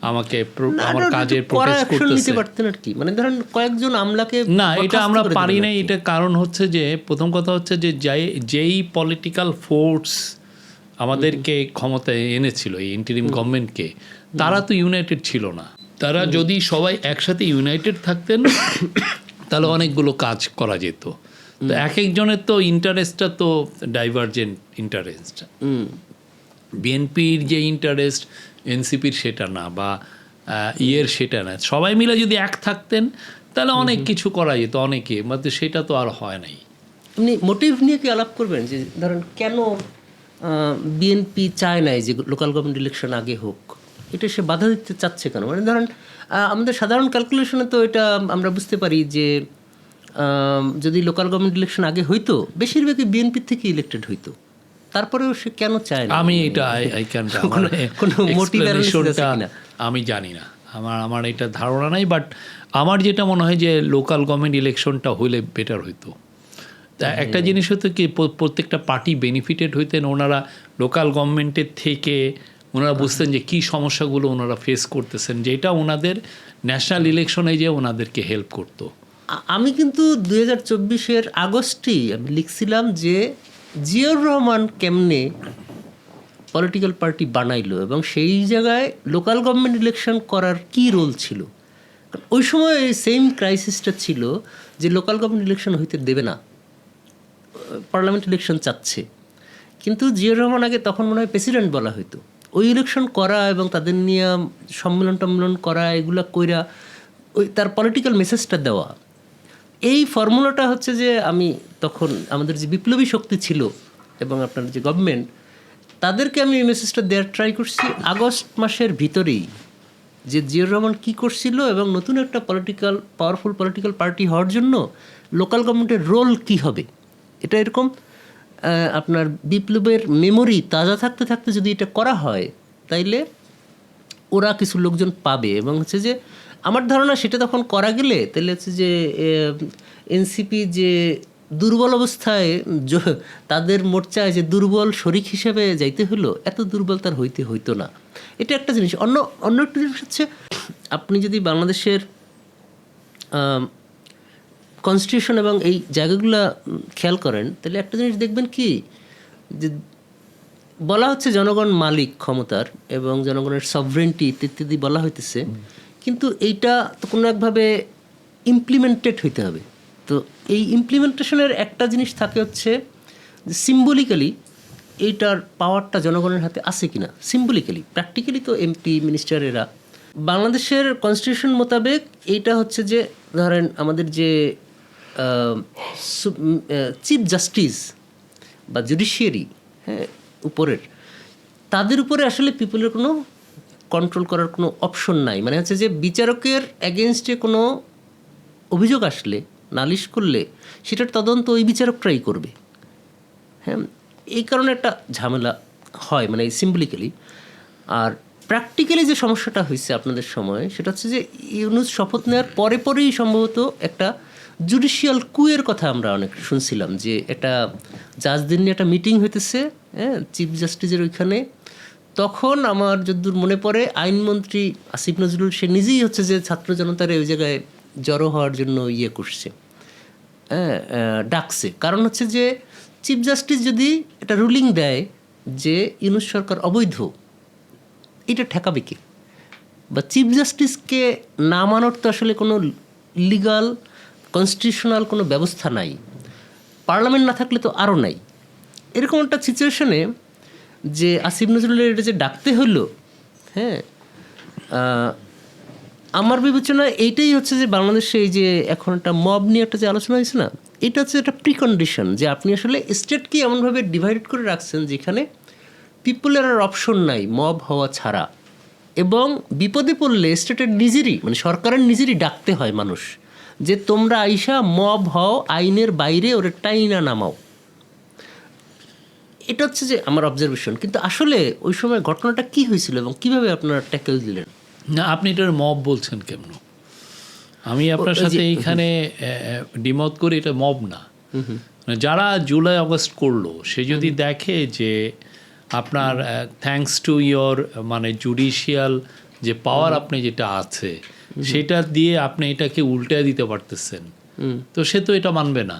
আমাকে আমার কাজের প্রোটেস্ট করতেছে। মানে ধরেন কয়েকজন আমলাকে, না, এটা আমরা পারি না। এটা কারণ হচ্ছে যে প্রথম কথা হচ্ছে যে যেই পলিটিক্যাল ফোর্স আমাদেরকে ক্ষমতায় এনেছিল, এই ইন্টারিম গভর্নমেন্টকে, তারা তো ইউনাইটেড ছিল না। তারা যদি সবাই একসাথে ইউনাইটেড থাকতেন তাহলে অনেকগুলো কাজ করা যেত। তো এক একজনের তো ইন্টারেস্টটা তো ডাইভার্জেন্ট ইন্টারেস্ট। বিএনপির যে ইন্টারেস্ট এনসিপির সেটা না, বা সেটা না। সবাই মিলে যদি এক থাকতেন তাহলে অনেক কিছু করা যেত, অনেকে, মানে সেটা তো আর হয় নাই। আপনি মোটিভ নিয়ে কি আলাপ করবেন যে ধরেন কেন বিএনপি চায় নাই যে লোকাল গভর্নমেন্ট ইলেকশন আগে হোক? এটা সে বাধা দিতে চাচ্ছে কেন? মানে ধরেন আমাদের সাধারণ ক্যালকুলেশনে তো এটা আমরা বুঝতে পারি যে যদি লোকাল গভর্নমেন্ট ইলেকশন আগে হইতো, বেশিরভাগই বিএনপির থেকে ইলেক্টেড হইতো। তারপরেও সে কেন চায় না? আমি এটা আমি জানি না, আমার এটা ধারণা নাই। বাট আমার যেটা মনে হয় যে লোকাল গভর্নমেন্ট ইলেকশনটা হলে বেটার হইতো। তা একটা জিনিস হতো কি, প্রত্যেকটা পার্টি বেনিফিটেড হইতেন। ওনারা লোকাল গভর্নমেন্টের থেকে ওনারা বুঝতেন যে কী সমস্যাগুলো ওনারা ফেস করতেছেন, যেটা ওনাদের ন্যাশনাল ইলেকশনে যে ওনাদেরকে হেল্প করতো। আমি কিন্তু 2024 আগস্টেই আমি লিখছিলাম যে জিয়াউর রহমান কেমনে পলিটিক্যাল পার্টি বানাইলো এবং সেই জায়গায় লোকাল গভর্নমেন্ট ইলেকশন করার কি রোল ছিল? কারণ ওই সময় সেম ক্রাইসিসটা ছিল যে লোকাল গভর্নমেন্ট ইলেকশন হইতে দেবে না, পার্লামেন্ট ইলেকশন চাচ্ছে, কিন্তু জিয়াউর রহমান আগে তখন মনে হয় প্রেসিডেন্ট বলা হইতো। ওই ইলেকশন করা এবং তাদের নিয়ে সম্মেলন করা, এগুলা কইরা ওই তার পলিটিক্যাল মেসেজটা দেওয়া, এই ফর্মুলাটা হচ্ছে যে আমি তখন আমাদের যে বিপ্লবী শক্তি ছিল এবং আপনার যে গভর্নমেন্ট, তাদেরকে আমি এই মেসেজটা দেওয়ার ট্রাই করছি আগস্ট মাসের ভিতরেই, যে জিয়াউর রহমান কী করছিল এবং নতুন একটা পাওয়ারফুল পলিটিক্যাল পার্টি হওয়ার জন্য লোকাল গভর্নমেন্টের রোল কী হবে। এটা এরকম আপনার বিপ্লবের মেমোরি তাজা থাকতে থাকতে যদি এটা করা হয়, তাইলে ওরা কিছু লোকজন পাবে। এবং হচ্ছে যে আমার ধারণা সেটা তখন করা গেলে তাহলে হচ্ছে যে এনসিপি যে দুর্বল অবস্থায় তাদের মোর্চায় যে দুর্বল শরিক হিসেবে যাইতে হলো, এত দুর্বল তার হইতো না। এটা একটা জিনিস। অন্য একটা জিনিস হচ্ছে, আপনি যদি বাংলাদেশের কনস্টিটিউশন এবং এই জায়গাগুলো খেয়াল করেন, তাহলে একটা জিনিস দেখবেন কি, যে বলা হচ্ছে জনগণ মালিক ক্ষমতার এবং জনগণের সভরেন্টি ইত্যাদি বলা হইতেছে, কিন্তু এইটা তো কোনো একভাবে ইমপ্লিমেন্টেড হইতে হবে। তো এই ইমপ্লিমেন্টেশনের একটা জিনিস থাকে হচ্ছে যে সিম্বলিক্যালি এইটার পাওয়ারটা জনগণের হাতে আছে কিনা। সিম্বলিক্যালি, প্র্যাকটিক্যালি তো এমপি মিনিস্টার এরা। বাংলাদেশের কনস্টিটিউশন মোতাবেক এইটা হচ্ছে যে ধরেন আমাদের যে চিফ জাস্টিস বা জুডিশিয়ারি, হ্যাঁ, উপরের, তাদের উপরে আসলে পিপলের কোনো কন্ট্রোল করার কোনো অপশন নাই। মানে হচ্ছে যে বিচারকের এগেনস্টে কোনো অভিযোগ আসলে, নালিশ করলে, সেটার তদন্ত ওই বিচারকরাই করবে। হ্যাঁ, এই কারণে একটা ঝামেলা হয়, মানে সিম্বলিক্যালি। আর প্র্যাকটিক্যালি যে সমস্যাটা হয়েছে আপনাদের সময়, সেটা হচ্ছে যে ইউনূস শপথ নেওয়ার পরেই সম্ভবত একটা জুডিশিয়াল কুয়ের কথা আমরা অনেক শুনছিলাম, যে একটা জাজদের নিয়ে একটা মিটিং হইতেছে, হ্যাঁ, চিফ জাস্টিসের ওইখানে। তখন আমার যতদূর মনে পড়ে আইনমন্ত্রী আসিফ নজরুল সে নিজেই হচ্ছে যে ছাত্র জনতার ওই জায়গায় জড়ো হওয়ার জন্য করছে, হ্যাঁ, ডাকছে। কারণ হচ্ছে যে চিফ জাস্টিস যদি একটা রুলিং দেয় যে ইউনূস সরকার অবৈধ, এটা ঠেকাবে কে? বা চিফ জাস্টিসকে না মানার তো আসলে কোনো লিগাল কনস্টিটিউশনাল কোনো ব্যবস্থা নাই, পার্লামেন্ট না থাকলে তো আরও নাই। এরকম একটা সিচুয়েশনে যে আসিফ নজরুলের এটা যে ডাকতে হলো, হ্যাঁ, আমার বিবেচনা এইটাই হচ্ছে যে বাংলাদেশে এই যে এখন একটা মব নিয়ে একটা যে আলোচনা হয়েছে না, এটা হচ্ছে একটা প্রিকন্ডিশন, যে আপনি আসলে স্টেটকে এমনভাবে ডিভাইড করে রাখছেন যেখানে পিপলের আর অপশন নাই মব হওয়া ছাড়া। এবং বিপদে পড়লে স্টেটের নিজেরই, মানে সরকারের নিজেরই ডাকতে হয় মানুষ, যে তোমরা আইসা মব হও, আইনের বাইরে ওরে টাইনা নামাও। এটা হচ্ছে যে আমার অবজারভেশন। কিন্তু আসলে ওই সময় ঘটনাটা কি হয়েছিল এবং কিভাবে আপনারা ট্যাকেল দিলেন? না, আপনি এটার মব বলছেন কেমন? আমি আপনার সাথে এইখানে ডিমত করি, এটা মব না। যারা জুলাই আগস্ট করলো, সে যদি দেখে যে আপনার থ্যাঙ্কস টু ইয়োর মানে জুডিশিয়াল যে পাওয়ার আপনি যেটা আছে, সেটা দিয়ে আপনি এটাকে উল্টে দিতে পারতেছেন, তো সে তো এটা মানবে না।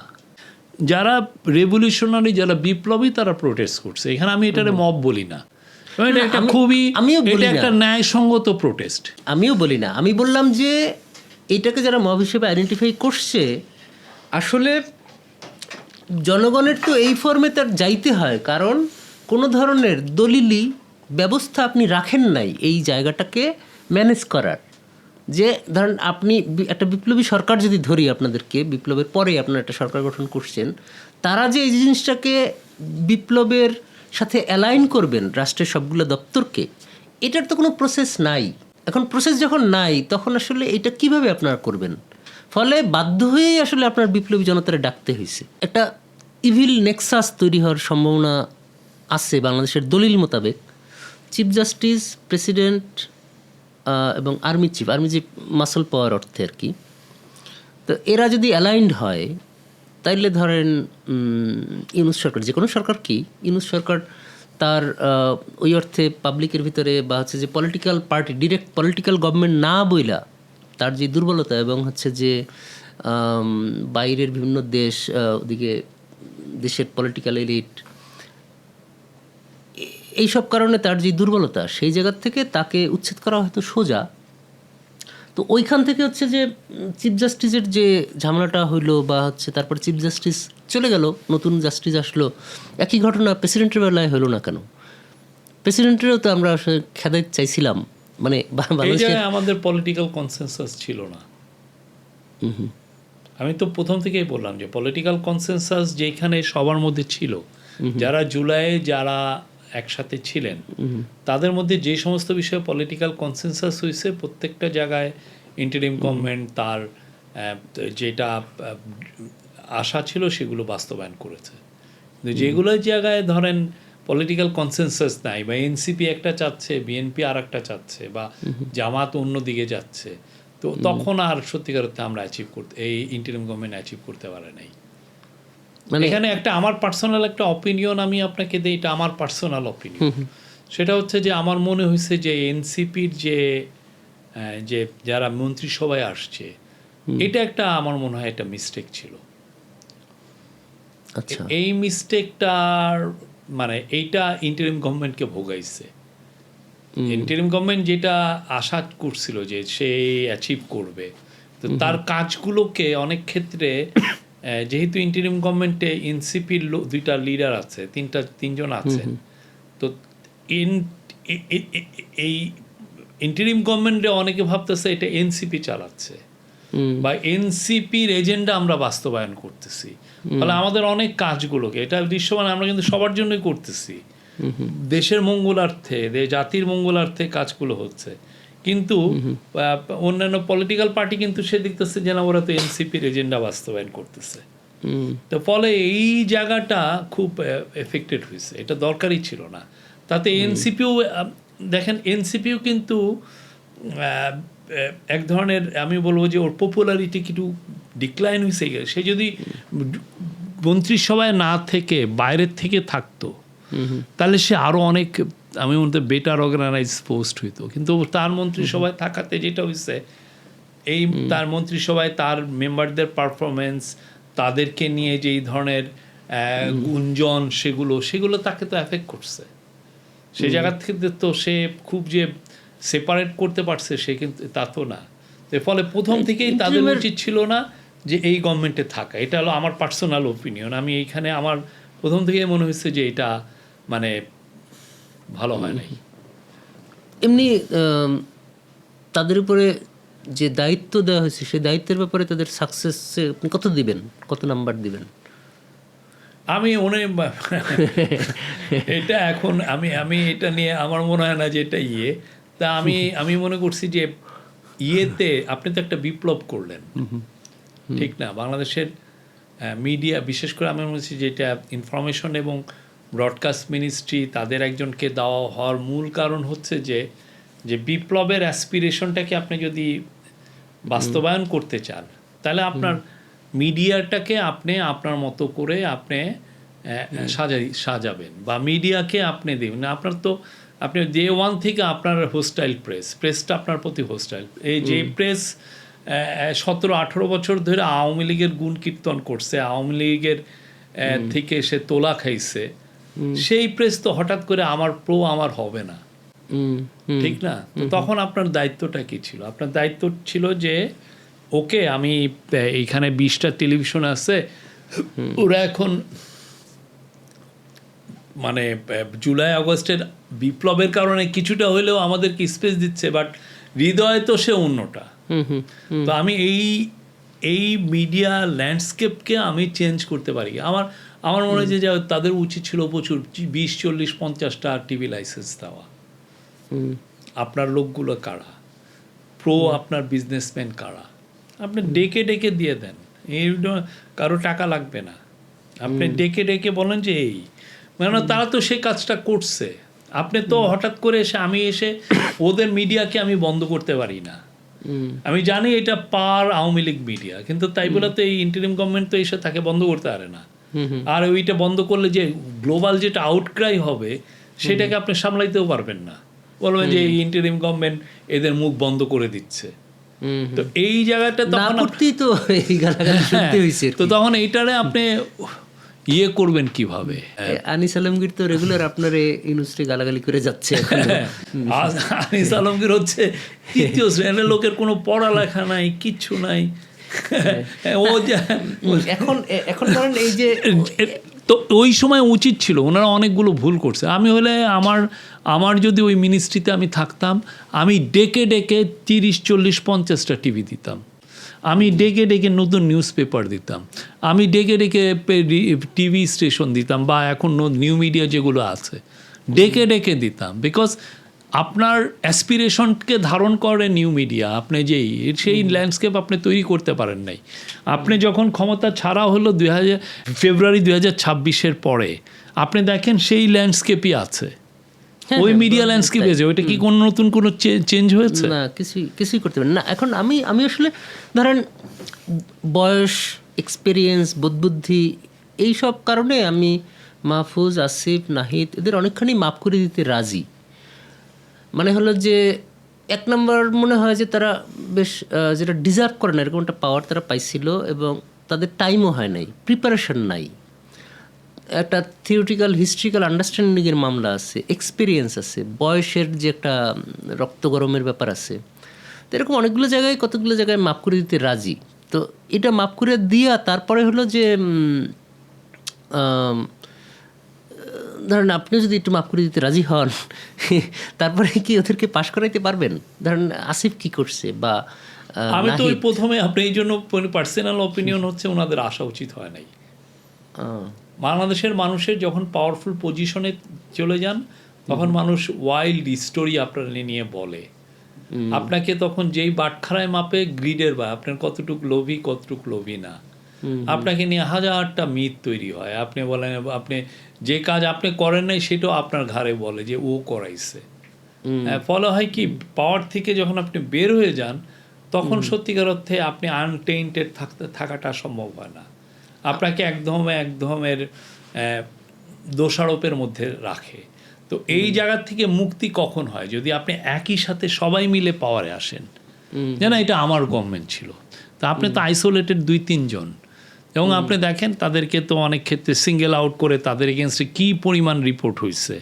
যারা রেভলিউশনারি, যারা বিপ্লবী, তারা প্রোটেস্ট করছে। এখানে আমি এটারে মব বলি না, এটা একটা খুবই, এটা একটা ন্যায়সঙ্গত প্রোটেস্ট। আমিও বলি না, আমি বললাম যে এটাকে যারা মব হিসেবে আইডেন্টিফাই করছে, আসলে জনগণের তো এই ফর্মে তার যাইতে হয়, কারণ কোনো ধরনের দলিলি ব্যবস্থা আপনি রাখেন নাই এই জায়গাটাকে ম্যানেজ করার। যে ধরেন আপনি একটা বিপ্লবী সরকার যদি ধরি, আপনাদেরকে বিপ্লবের পরে আপনারা একটা সরকার গঠন করছেন, তারা যে এই জিনিসটাকে বিপ্লবের সাথে অ্যালাইন করবেন রাষ্ট্রের সবগুলো দপ্তরকে, এটার তো কোনো প্রসেস নাই। এখন প্রসেস যখন নাই, তখন আসলে এটা কিভাবে আপনারা করবেন? ফলে বাধ্য হয়েই আসলে আপনার বিপ্লবী জনতারে ডাকতে হয়েছে। একটা ইভিল নেক্সাস তৈরি হওয়ার সম্ভাবনা আছে বাংলাদেশের দলিল মোতাবেক। চিফ জাস্টিস, প্রেসিডেন্ট এবং আর্মি চিফ মাসল পাওয়ার অর্থে আর কি। তো এরা যদি অ্যালাইন্ড হয়, তাইলে ধরেন ইউনূস সরকার, যে কোনো সরকার কি, ইউনূস সরকার তার ওই অর্থে পাবলিকের ভিতরে বা হচ্ছে যে political party, direct political government না বইলা, তার যে দুর্বলতা এবং হচ্ছে যে বাইরের বিভিন্ন দেশ, ওদিকে দেশের পলিটিক্যাল এলিট, এইসব কারণে তার যে দুর্বলতা সেই জায়গার থেকে তাকে উচ্ছেদ করা হয়তো সোজা। তো ওইখান থেকে হচ্ছে যে চিফ জাস্টিসের যে ঝামেলাটা হইলো বা হচ্ছে তারপর চিফ জাস্টিস চলে গেল, নতুন জাস্টিস আসলো, একই ঘটনা প্রেসিডেন্টের বেলায় হলো না কেন? প্রেসিডেন্টেরও তো আমরা আসলে খেদাইতে চাইছিলাম, মানে এই বাংলাদেশের জায়গায় আমাদের পলিটিক্যাল কনসেনসাস ছিল না। আমি তো প্রথম থেকেই বললাম যে পলিটিক্যাল কনসেনসাস যেখানে সবার মধ্যে ছিল, যারা জুলাইয়ে যারা একসাথে ছিলেন তাদের মধ্যে যে সমস্ত বিষয়ে পলিটিক্যাল কনসেনসাস হয়েছে, প্রত্যেকটা জায়গায় ইন্টারিম গভর্নমেন্ট তার যেটা আশা ছিল সেগুলো বাস্তবায়ন করেছে। কিন্তু যেগুলো জায়গায় ধরেন পলিটিক্যাল কনসেনসাস নাই, বা এনসিপি একটা চাচ্ছে, বিএনপি আর একটা চাচ্ছে, বা জামাত অন্যদিকে যাচ্ছে, তো তখন আর সত্যিকার অর্থে আমরা অ্যাচিভ করতে, এই ইন্টারিম গভর্নমেন্ট অ্যাচিভ করতে পারে নাই। মানে এখানে একটা আমার পার্সোনাল একটা অপিনিয়ন আমি আপনাকে দিই, এটা আমার পার্সোনাল অপিনিয়ন। সেটা হচ্ছে যে আমার মনে হয়েছে যে এনসিপির যে যারা মন্ত্রিসভায় আসছে, এটা একটা আমার মনে হয় একটা মিস্টেক ছিল। আচ্ছা, এই মিস্টেকটার মানে এইটা ইন্টারিম গভর্নমেন্টকে ভোগাইছে। ইন্টারিম গভর্নমেন্ট যেটা আশা করছিল যে সে অ্যাচিভ করবে, তো তার কাজগুলোকে অনেক ক্ষেত্রে যেহেতু ইন্টারিম গভর্নমেন্টে এনসিপির দুইটা লিডার আছে, তিনজন আছেন, তো এই ইন্টারিম গভর্নমেন্টে অনেকে ভাবতেছে এটা এনসিপি চালাচ্ছে বা এনসিপির এজেন্ডা আমরা বাস্তবায়ন করতেছি, ফলে আমাদের অনেক কাজগুলোকে, এটা দৃশ্যমান আমরা কিন্তু সবার জন্যই করতেছি, দেশের মঙ্গলার্থে, জাতির মঙ্গলার্থে কাজগুলো হচ্ছে, কিন্তু অন্যান্য পলিটিক্যাল পার্টি কিন্তু সে দেখতেছে যে না, ওরা তো এনসিপির এজেন্ডা বাস্তবায়ন করতেছে। তো ফলে এই জায়গাটা খুব এফেক্টেড হয়েছে, এটা দরকারই ছিল না। তাতে এনসিপিও দেখেন, এনসিপিও কিন্তু এক ধরনের, আমি বলবো যে ওর পপুলারিটি একটু ডিক্লাইন হয়েছে। সে যদি মন্ত্রিসভায় না থেকে বাইরের থেকে থাকতো তাহলে সে আরও অনেক, আমি মনে বেটার অর্গানাইজ পোস্ট হইতো, কিন্তু তার মন্ত্রিসভায় থাকাতে যেটা হয়েছে, এই তার মন্ত্রিসভায় তার মেম্বারদের পারফরমেন্স, তাদেরকে নিয়ে যেই ধরনের গুঞ্জন, সেগুলো তাকে তো এফেক্ট করছে। সে জায়গা থেকে তো সে খুব যে সেপারেট করতে পারছে সে কিন্তু তা তো না। এর ফলে প্রথম থেকেই তাদের উচিত ছিল না যে এই গভর্নমেন্টে থাকা। এটা হলো আমার পার্সোনাল ওপিনিয়ন। আমি এইখানে আমার প্রথম থেকেই মনে হচ্ছে যে এটা মানে ভালো হয় নাই। এমনি তাদের উপরে যে দায়িত্ব দেওয়া হয়েছে সেই দায়িত্বের ব্যাপারে তাদের সাকসেসে আপনি কত দিবেন, কত নাম্বার দিবেন? আমি এটা এখন আমি এটা নিয়ে আমার মনে হয় না যে এটা তা আমি মনে করছি যে আপনি তো একটা বিপ্লব করলেন, ঠিক না? বাংলাদেশের মিডিয়া, বিশেষ করে আমি মনে করছি যেটা ইনফরমেশন এবং ব্রডকাস্ট মিনিস্ট্রি, তাদের একজনকে দেওয়া হওয়ার মূল কারণ হচ্ছে যে বিপ্লবের অ্যাসপিরেশনটাকে আপনি যদি বাস্তবায়ন করতে চান, তাহলে আপনার মিডিয়াটাকে আপনি আপনার মতো করে আপনি সাজাবেন, বা মিডিয়াকে আপনি দেবেন। আপনি ডে ওয়ান থেকে আপনার হোস্টাইল প্রেসটা আপনার প্রতি হোস্টাইল। এই যে প্রেস 17-18 বছর ধরে আওয়ামী লীগের গুণ কীর্তন করছে, আওয়ামী লীগের থেকে সে তোলা খাইছে, সেই প্রেস তো হঠাৎ করে আমার হবে না, ঠিক না? তো তখন আপনার দায়িত্বটা কি ছিল? আপনার দায়িত্ব ছিল যে ওকে, আমি এইখানে 20টা টেলিভিশন আছে, ওরা এখন মানে জুলাই আগস্টের বিপ্লবের কারণে কিছুটা হলেও আমাদেরকে স্পেস দিচ্ছে, বাট হৃদয়ে তো সে অন্যটা। তো আমি এই মিডিয়া ল্যান্ডস্কেপকে আমি চেঞ্জ করতে পারি। আমার মনে হয় যে তাদের উচিত ছিল প্রচুর 20-40-50টা টিভি লাইসেন্স দেওয়া। আপনার লোকগুলো কারা, আপনার বিজনেসম্যান কারা, আপনি ডেকে ডেকে দিয়ে দেন। এই কারো টাকা লাগবে না, আপনি ডেকে ডেকে বলেন যে এই, মানে তারা তো সেই কাজটা করছে। আপনি তো হঠাৎ করে আমি এসে ওদের মিডিয়াকে আমি বন্ধ করতে পারি না। আমি জানি এটা আওয়ামী লীগ মিডিয়া, কিন্তু তাই বলে তো এই ইন্টারিম গভর্নমেন্ট তো এসে তাকে বন্ধ করতে পারে না। আর ওইটা বন্ধ করলে যে গ্লোবাল যেটা আউটক্রাই হবে, সেটাকে আপনি সামলাইতেও পারবেন না। বলবেন যে এই ইন্টারিম গভর্নমেন্ট এদের মুখ বন্ধ করে দিচ্ছে। তো এই জায়গাটা তখন তো এই গালাগালি শুনতে হইছে। তো তখন এইটারে আপনি ইয়ে করবেন কিভাবে। আনিস আলমগীর তো রেগুলার আপনার ইউনিভার্সিটি গালাগালি করে যাচ্ছে এখনো। আনিস আলমগীর হচ্ছে তৃতীয় শ্রেণীর লোকের, কোনো পড়ালেখা নাই, কিচ্ছু নাই। ও এখন এখন ধরেন এই যে তো ওই সময় উচিত ছিল, ওনারা অনেকগুলো ভুল করছে। আমি হলে আমার যদি ওই মিনিস্ট্রিতে আমি থাকতাম, আমি ডেকে ডেকে 30-40-50টা টিভি দিতাম, আমি ডেকে ডেকে নতুন নিউজ পেপার দিতাম, আমি ডেকে ডেকে টিভি স্টেশন দিতাম, বা এখন নিউ মিডিয়া যেগুলো আছে ডেকে ডেকে দিতাম। বিকজ আপনার অ্যাসপিরেশনকে ধারণ করে নিউ মিডিয়া, আপনি সেই ল্যান্ডস্কেপ আপনি তৈরি করতে পারেন নাই। আপনি যখন ক্ষমতা ছাড়া হলো ফেব্রুয়ারি 2026-এর পরে, আপনি দেখেন সেই ল্যান্ডস্কেপই আছে, ওই মিডিয়া ল্যান্ডস্কেপে আছে। ওইটা কি কোনো নতুন কোনো চেঞ্জ হয়েছে? না, কিছুই করতে পারেন না। এখন আমি আসলে ধরেন বয়স, এক্সপিরিয়েন্স, বোধবুদ্ধি, এইসব কারণে আমি মাহফুজ, আসিফ, নাহিদ এদের অনেকখানি মাফ করে দিতে রাজি। মানে হলো যে এক নম্বর মনে হয় যে তারা বেশ যেটা ডিজার্ভ করে না এরকম একটা পাওয়ার তারা পাইছিল, এবং তাদের টাইমও হয় নাই, প্রিপারেশন নাই, একটা থিওরিটিক্যাল হিস্ট্রিক্যাল আন্ডারস্ট্যান্ডিংয়ের মামলা আছে, এক্সপিরিয়েন্স আছে, বয়সের যে একটা রক্ত গরমের ব্যাপার আছে। তো এরকম অনেকগুলো জায়গায়, কতগুলো জায়গায় মাফ করে দিতে রাজি। তো এটা মাফ করে দিয়া তারপরে হলো যে ধরেন আপনি যদি একটু মাফ করে দিতে রাজি হন, তারপরে কি ওদেরকে পাশ করাইতে পারবেন? ধরেন আসিফ কি করছে, বা আমি তো ওই প্রথমে, আপনি এই জন্য পার্সোনাল অপিনিয়ন হচ্ছে ওনাদের আসা উচিত হয় নাই। বাংলাদেশের মানুষের যখন পাওয়ারফুল পজিশনে চলে যান, তখন মানুষ ওয়াইল্ড স্টোরি আপনার নিয়ে বলে। আপনাকে তখন যেই বাটখারায় মাপে গ্রিডের, বা আপনার কতটুক লোভী না, আপনাকে নিয়ে হাজারটা মিথ তৈরি হয়। আপনি বলেন আপনি যে কাজ আপনি করেন নাই সেটাও আপনার ঘাড়ে বলে যে ও করাইছে। ফলে হয় কি, পাওয়ার থেকে যখন আপনি বের হয়ে যান, তখন সত্যিকার অর্থে আপনি আনটেইন্টেড থাকাটা সম্ভব হয় না। আপনাকে একদমের দোষারোপের মধ্যে রাখে। তো এই জায়গার থেকে মুক্তি কখন হয়? যদি আপনি একই সাথে সবাই মিলে পাওয়ারে আসেন। যেন এটা আমার গভর্নমেন্ট ছিল, তা আপনি তো আইসোলেটেড 2-3 জন, এবং আপনি দেখেন তাদেরকে তো অনেক ক্ষেত্রে সিঙ্গেল আউট করে তাদের এগেনস্টে কী পরিমাণ রিপোর্ট হয়েছে।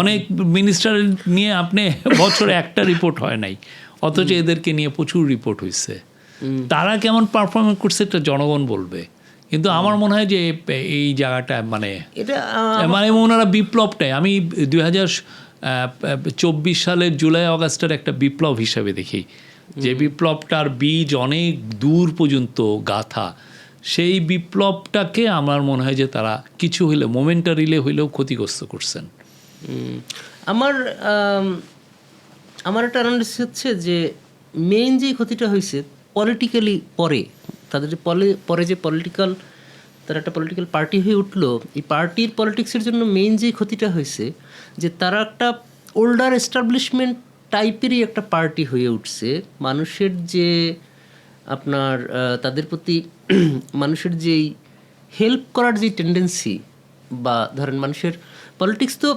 অনেক মিনিস্টার নিয়ে আপনি বছরে একটা রিপোর্ট হয় নাই, অথচ এদেরকে নিয়ে প্রচুর রিপোর্ট হয়েছে। তারা কেমন পারফরমেন্স করছে এটা জনগণ বলবে। কিন্তু আমার মনে হয় যে এই জায়গাটা মানে ওনারা বিপ্লবটাই আমি 2024 সালের জুলাই আগস্টের একটা বিপ্লব হিসাবে দেখি, যে বিপ্লবটার বীজ অনেক দূর পর্যন্ত গাথা। সেই বিপ্লবটাকে আমার মনে হয় যে তারা কিছু হইলে মোমেন্টারিলে হইলেও ক্ষতিগ্রস্ত করছেন। আমার একটা অ্যানালিসিস হচ্ছে যে মেইন যে ক্ষতিটা হয়েছে পলিটিক্যালি, তাদের যে পরে যে তারা একটা পলিটিক্যাল পার্টি হয়ে উঠলো, এই পার্টির পলিটিক্সের জন্য মেইন যে ক্ষতিটা হয়েছে যে তারা একটা ওল্ডার এস্টাবলিশমেন্ট টাইপেরই একটা পার্টি হয়ে উঠছে। মানুষের যে আপনার তাদের প্রতি মানুষের যেই হেল্প করার যে টেন্ডেন্সি, বা ধরেন মানুষের পলিটিক্স তো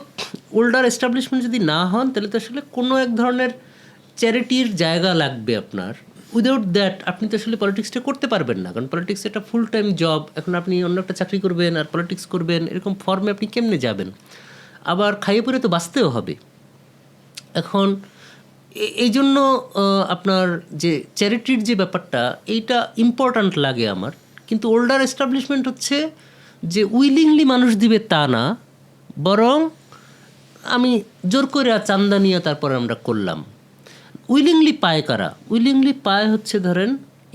ওল্ডার এস্টাবলিশমেন্ট যদি না হন, তাহলে তো আসলে কোনো এক ধরনের চ্যারিটির জায়গা লাগবে আপনার। উইদাউট দ্যাট আপনি তো আসলে পলিটিক্সটা করতে পারবেন না, কারণ পলিটিক্স একটা ফুল টাইম জব। এখন আপনি অন্য একটা চাকরি করবেন আর পলিটিক্স করবেন, এরকম ফর্মে আপনি কেমনে যাবেন? আবার খাইয়ে পরে তো বাঁচতেও হবে। এখন এই জন্য আপনার যে চ্যারিটির যে ব্যাপারটা, এইটা ইম্পর্ট্যান্ট লাগে আমার। কিন্তু ওল্ডার এস্টাবলিশমেন্ট হচ্ছে যে উইলিংলি মানুষ দিবে তা না, বরং আমি জোর করে চান্দা নিয়ে তারপরে আমরা করলাম। উইলিংলি পায় কারা? উইলিংলি পায় হচ্ছে ধরেন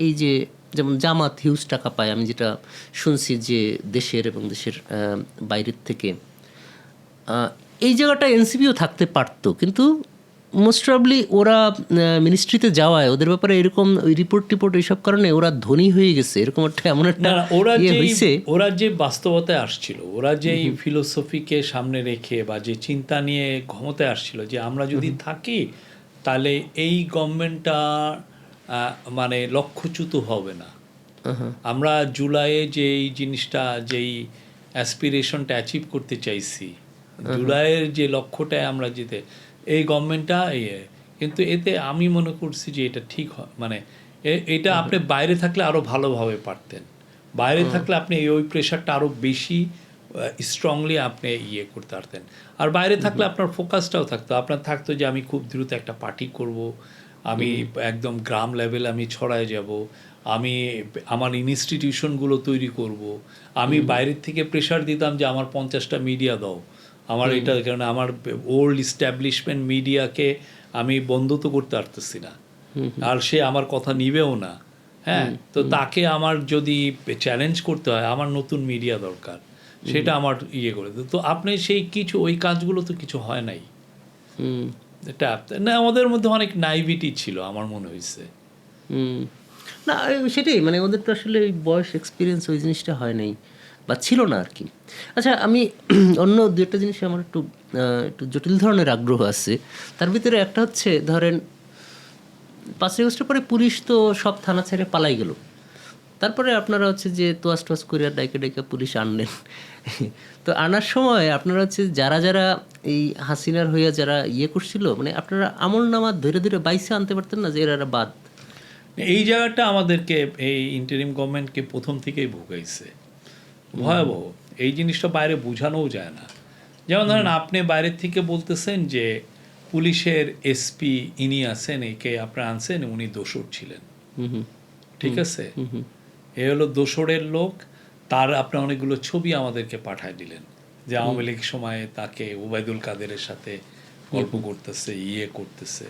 এই যে যেমন জামাত হিউজ টাকা পায়, আমি যেটা শুনছি যে দেশের এবং দেশের বাইরের থেকে। এই জায়গাটা এনসিপিও থাকতে পারতো, কিন্তু মোস্ট প্রবাবলি ওরা মিনিস্ট্রিতে যাওয়ায় ওদের ব্যাপারে এরকম ওই রিপোর্ট এইসব কারণে ওরা ধনী হয়ে গেছে, এরকম একটা এমন একটা ওরা যে বাস্তবতায় আসছিল, ওরা যে ফিলোসফিকে সামনে রেখে বা যে চিন্তা নিয়ে ক্ষমতায় আসছিল যে আমরা যদি থাকি তাহলে এই গভর্নমেন্টটা মানে লক্ষ্যচ্যুত হবে না। আমরা জুলাইয়ে যেই জিনিসটা, যেই অ্যাসপিরেশনটা অ্যাচিভ করতে চাইছি, জুলাইয়ের যে লক্ষ্যটায় আমরা যেতে, এই গভর্নমেন্টটা কিন্তু এতে আমি মনে করছি যে এটা ঠিক হয়, মানে এটা আপনি বাইরে থাকলে আরও ভালোভাবে পারতেন। বাইরে থাকলে আপনি ওই প্রেশারটা আরও বেশি স্ট্রংলি আপনি ইয়ে করতে পারতেন। আর বাইরে থাকলে আপনার ফোকাসটাও থাকতো, আপনার থাকতো যে আমি খুব দ্রুত একটা পার্টি করব, আমি একদম গ্রাম লেভেলে আমি ছড়ায় যাব, আমি আমার ইনস্টিটিউশনগুলো তৈরি করব, আমি বাইরের থেকে প্রেশার দিতাম যে আমার 50টা মিডিয়া দাও, আমার এটা, কারণ আমার ওল্ড ইস্টাবলিশমেন্ট মিডিয়াকে আমি বন্ধ তো করতে পারতেছি না, আর সে আমার কথা নিবেও না। হ্যাঁ, তো তাকে আমার যদি চ্যালেঞ্জ করতে হয়, আমার নতুন মিডিয়া দরকার, সেটা আমার ইয়ে করে দিত। তো আপনি সেই কিছু ওই কাজগুলো তো কিছু হয় নাই। এটা না, আমাদের মধ্যে অনেক নাইভিটি ছিল আমার মনে হয়েছে। না সেটাই, মানে ওদের তো আসলে ওই বয়স এক্সপিরিয়েন্স ওই জিনিসটা হয় নাই বা ছিল না আর কি। আচ্ছা, আমি অন্য দু একটা জিনিস আমার একটু একটু জটিল ধরনের আগ্রহ আছে। তার ভিতরে একটা হচ্ছে ধরেন 5 আগস্টের পরে পুলিশ তো সব থানা ছেড়ে পালাই গেল, তারপরে আপনারা হচ্ছে যে তোয়াজ টোয়াজ করে ডাইকে ডাইকে পুলিশ আনলেন। তো আনার সময় আপনারা হচ্ছে যারা যারা এই হাসিনার হইয়া যারা ইয়ে করছিল, মানে আপনারা আমল নামা ধীরে ধীরে বাইসে আনতে পারতেন না যে এরা বাদ? এই জায়গাটা আমাদেরকে এই ইন্টারিম গভর্নমেন্টকে প্রথম থেকেই ভোগাইছে, ভয়াবহ। এই জিনিসটা বাইরে বোঝানোও যায় না। যেমন ধরেন আপনি বাইরের থেকে বলতেছেন যে পুলিশের এসপি ইনি আছেন, একে আপনারা আনছেন, উনি দোসর ছিলেন, ঠিক আছে, এ হলো দোসরের লোক। তার আপনার অনেকগুলো ছবি আমাদেরকে পাঠায় দিলেন যে আওয়ামী লীগ সময়ে তাকে ওবায়দুল কাদেরের সাথে গল্প করতেছে, ইয়ে করতেছে।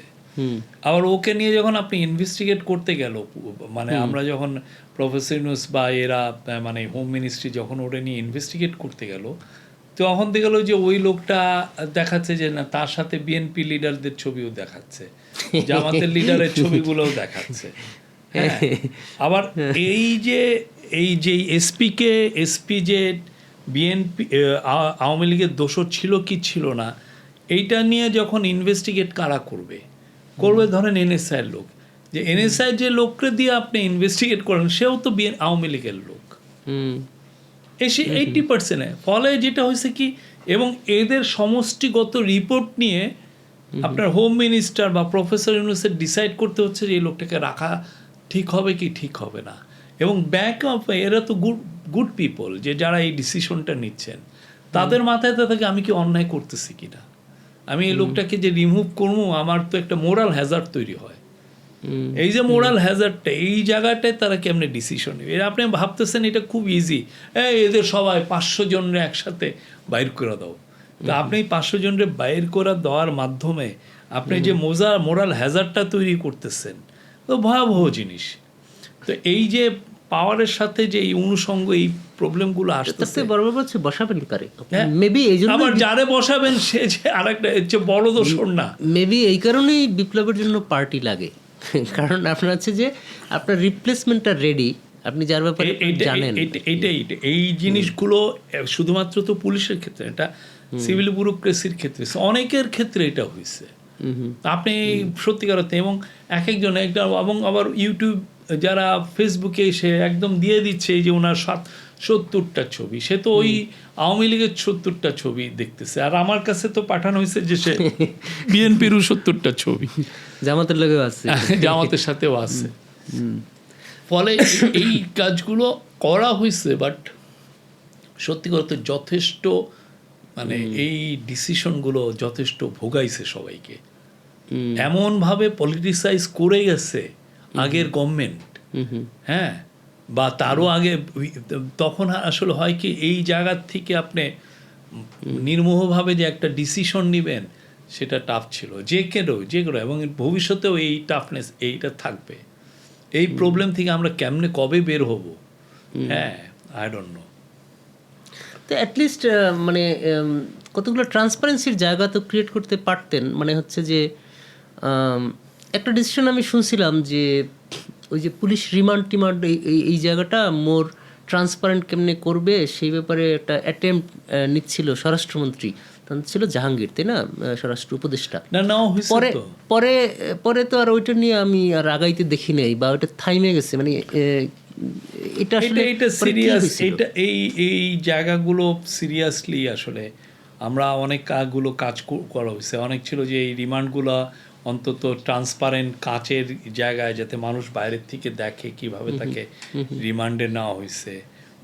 আবার ওকে নিয়ে যখন আপনি ইনভেস্টিগেট করতে গেল, মানে আমরা যখন প্রফেসর ইউনূস বা এরা মানে হোম মিনিস্ট্রি যখন ওটা নিয়ে ইনভেস্টিগেট করতে গেল, তখন দেখা গেল যে ওই লোকটা দেখাচ্ছে যে না, তার সাথে বিএনপি লিডারদের ছবিও দেখাচ্ছে, জামাতের লিডারের ছবিগুলোও দেখাচ্ছে। হ্যাঁ, আবার এই যে এসপি যে বিএনপি আওয়ামী লীগের দোষর ছিল কি ছিল না, এইটা নিয়ে যখন ইনভেস্টিগেট কারা করবে ধরেন এনএসআইয়ের লোক, যে এনএসআই যে লোককে দিয়ে আপনি ইনভেস্টিগেট করেন, সেও তো আওয়ামী লীগের লোক, এসে 80%। ফলে যেটা হয়েছে কি, এবং এদের সমষ্টিগত রিপোর্ট নিয়ে আপনার হোম মিনিস্টার বা প্রফেসর ইউনূসের ডিসাইড করতে হচ্ছে যে এই লোকটাকে রাখা ঠিক হবে কি ঠিক হবে না। এবং ব্যাক অফ এরা তো গুড পিপল, যে যারা এই ডিসিশনটা নিচ্ছেন, তাদের মাথায় থাকে আমি কি অন্যায় করতেছি কিনা, আমি এই লোকটাকে যে রিমুভ করবো, আমার তো একটা মোরাল হ্যাজার্ড তৈরি হয়। এই যে মোরাল হ্যাজার্ডটা, এই জায়গাটায় তারা কেমনে ডিসিশন নেবে। আপনি ভাবতেছেন এটা খুব ইজি, এদের সবাই 500 জনের একসাথে বাইর করে দাও। তো আপনি 500 জনের বাইর করে দেওয়ার মাধ্যমে আপনি যে মোরাল হ্যাজার্ডটা তৈরি করতেছেন, তো ভয়াবহ জিনিস। তো এই যে পাওয়ারের সাথে যে এই অনুষঙ্গ, এই প্রবলেমগুলো আসতেছে, বরাবর হচ্ছে বসাবেন কারে, মেবি এই জন্য আবার যারে বসাবেন সে যে আরেকটা হচ্ছে বড় দোষর না, মেবি এই কারণেই বিপ্লবের জন্য পার্টি লাগে। কারণ আপনার হচ্ছে যে আপনার রিপ্লেসমেন্টটা রেডি, আপনি যার ব্যাপারে জানেন। এই জিনিসগুলো শুধুমাত্র তো পুলিশের ক্ষেত্রে, এটা সিভিল ব্যুরোক্রেসির ক্ষেত্রে, অনেকের ক্ষেত্রে এটা হয়েছে। আপনি সত্যিকার অর্থে, এবং এক একজন একটা, এবং আবার ইউটিউব যারা ফেসবুকে এসে একদম দিয়ে দিচ্ছে এই যে ওনার 70টা ছবি, সে তো ওই আওয়ামী লীগের 70টা ছবি দেখতেছে, আর আমার কাছে তো পাঠানো হয়েছে যে সে বিএনপিরও 70টা ছবি, জামাতের লগেও আছে, জামাতের সাথেও আছে। ফলে এই কাজগুলো করা হয়েছে, বাট সত্যি করতে যথেষ্ট, মানে এই ডিসিশনগুলো যথেষ্ট ভোগাইছে সবাইকে, এমনভাবে পলিটিসাইজ করে গেছে আগের গভর্নমেন্ট। হ্যাঁ, বা তারও আগে। তখন আসলে হয় কি, এই জায়গার থেকে আপনি নির্মোহভাবে যে একটা ডিসিশন নেবেন, সেটা টাফ ছিল যে কেউ, এবং ভবিষ্যতেও এই টাফনেস এইটা থাকবে। এই প্রবলেম থেকে আমরা কেমনে কবে বের হব, হ্যাঁ, আই ডোন্ট নো। তো অ্যাটলিস্ট মানে কতগুলো ট্রান্সপারেন্সির জায়গা তো ক্রিয়েট করতে পারতেন। মানে হচ্ছে যে একটা ডিসিশন আমি শুনছিলাম যে ওই যে পুলিশ রিমান্ড টিমান্ড এই জায়গাটা মোর ট্রান্সপারেন্ট কেমনে করবে, সেই ব্যাপারে একটা অ্যাটেম্প্ট নিচ্ছিল স্বরাষ্ট্রমন্ত্রী, তখন ছিল জাহাঙ্গীর, তাই না, স্বরাষ্ট্র উপদেষ্টা। পরে পরে পরে তো আর ওইটা নিয়ে আমি আর আগাইতে দেখি নাই, বা ওইটা থাইমে গেছে। মানে এটা আসলে সিরিয়াস, এই জায়গাগুলো সিরিয়াসলি আসলে আমরা অনেক কাজ করা হয়েছে। অনেক ছিল যে এই রিমান্ডগুলো অন্তত ট্রান্সপারেন্ট কাচের জায়গায়, যাতে মানুষ বাইরের থেকে দেখে কিভাবে তাকে রিমান্ডে নেওয়া হয়েছে।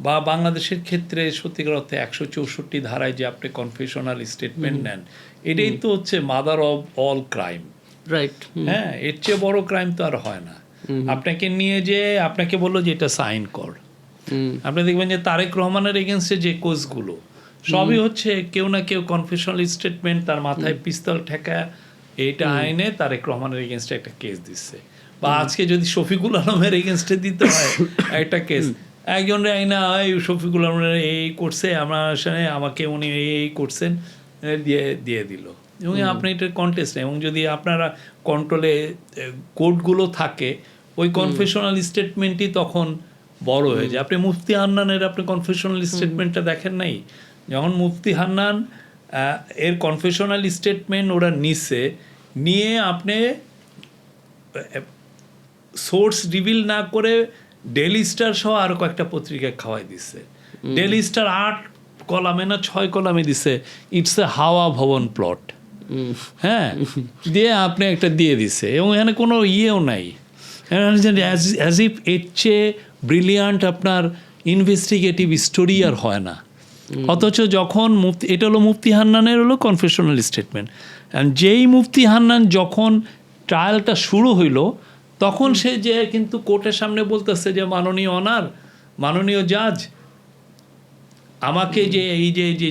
বা বাংলাদেশের ক্ষেত্রে সত্যিকার অর্থে 164 ধারায় যে আপনি কনফেশনাল স্টেটমেন্ট নেন, এটাই তো হচ্ছে mother of all crime. Right. হ্যাঁ, এর চেয়ে বড় ক্রাইম তো আর হয় না। আপনাকে নিয়ে যে আপনাকে বললো যে এটা সাইন কর, আপনি দেখবেন যে তারেক রহমানের এগেনস্টে যে কোচগুলো সবই হচ্ছে কেউ না কেউ কনফেশনাল স্টেটমেন্ট, তার মাথায় পিস্তল ঠেকা, এইটা আইনে তারেক রহমানের এগেনস্টে একটা কেস দিচ্ছে। বা আজকে যদি শফিকুল আলমের এগেনস্টে দিতে হয় একটা কেস, একজন আইনা হয় শফিকুল আলমের এই করছে, আমার সাথে আমাকে উনি এই করছেন, দিয়ে দিল। এবং আপনি এটা কন্টেস্ট, এবং যদি আপনারা কন্ট্রোলে কোর্টগুলো থাকে, ওই কনফেশনাল স্টেটমেন্টই তখন বড় হয়ে যায়। আপনি মুফতি হান্নানের আপনি কনফেশনাল স্টেটমেন্টটা দেখেন নাই? যখন মুফতি হান্নান এর কনফেশনাল স্টেটমেন্ট ওরা নিয়ে আপনি সোর্স রিভিল না করে ডেইলি স্টার সহ আরও কয়েকটা পত্রিকায় খাওয়াই দিচ্ছে। ডেইলি স্টার 8 কলামে না 6 কলামে দিছে ইটস এ হাওয়া ভবন প্লট। হ্যাঁ, দিয়ে আপনি একটা দিয়ে দিছে, এবং এখানে কোনো ইয়েও নাই, অ্যাজ ইফ এর চেয়ে ব্রিলিয়ান্ট আপনার ইনভেস্টিগেটিভ স্টোরি আর হয় না। অথচ যখন এটা হলো মুফতি হান্নানের হলো কনফেশনাল স্টেটমেন্ট, যেই মুফতি হান্নান যখন ট্রায়ালটা শুরু হইলো তখন সে যে কিন্তু কোর্টের সামনে বলতেছে যে মাননীয় জাজ, আমাকে যে এই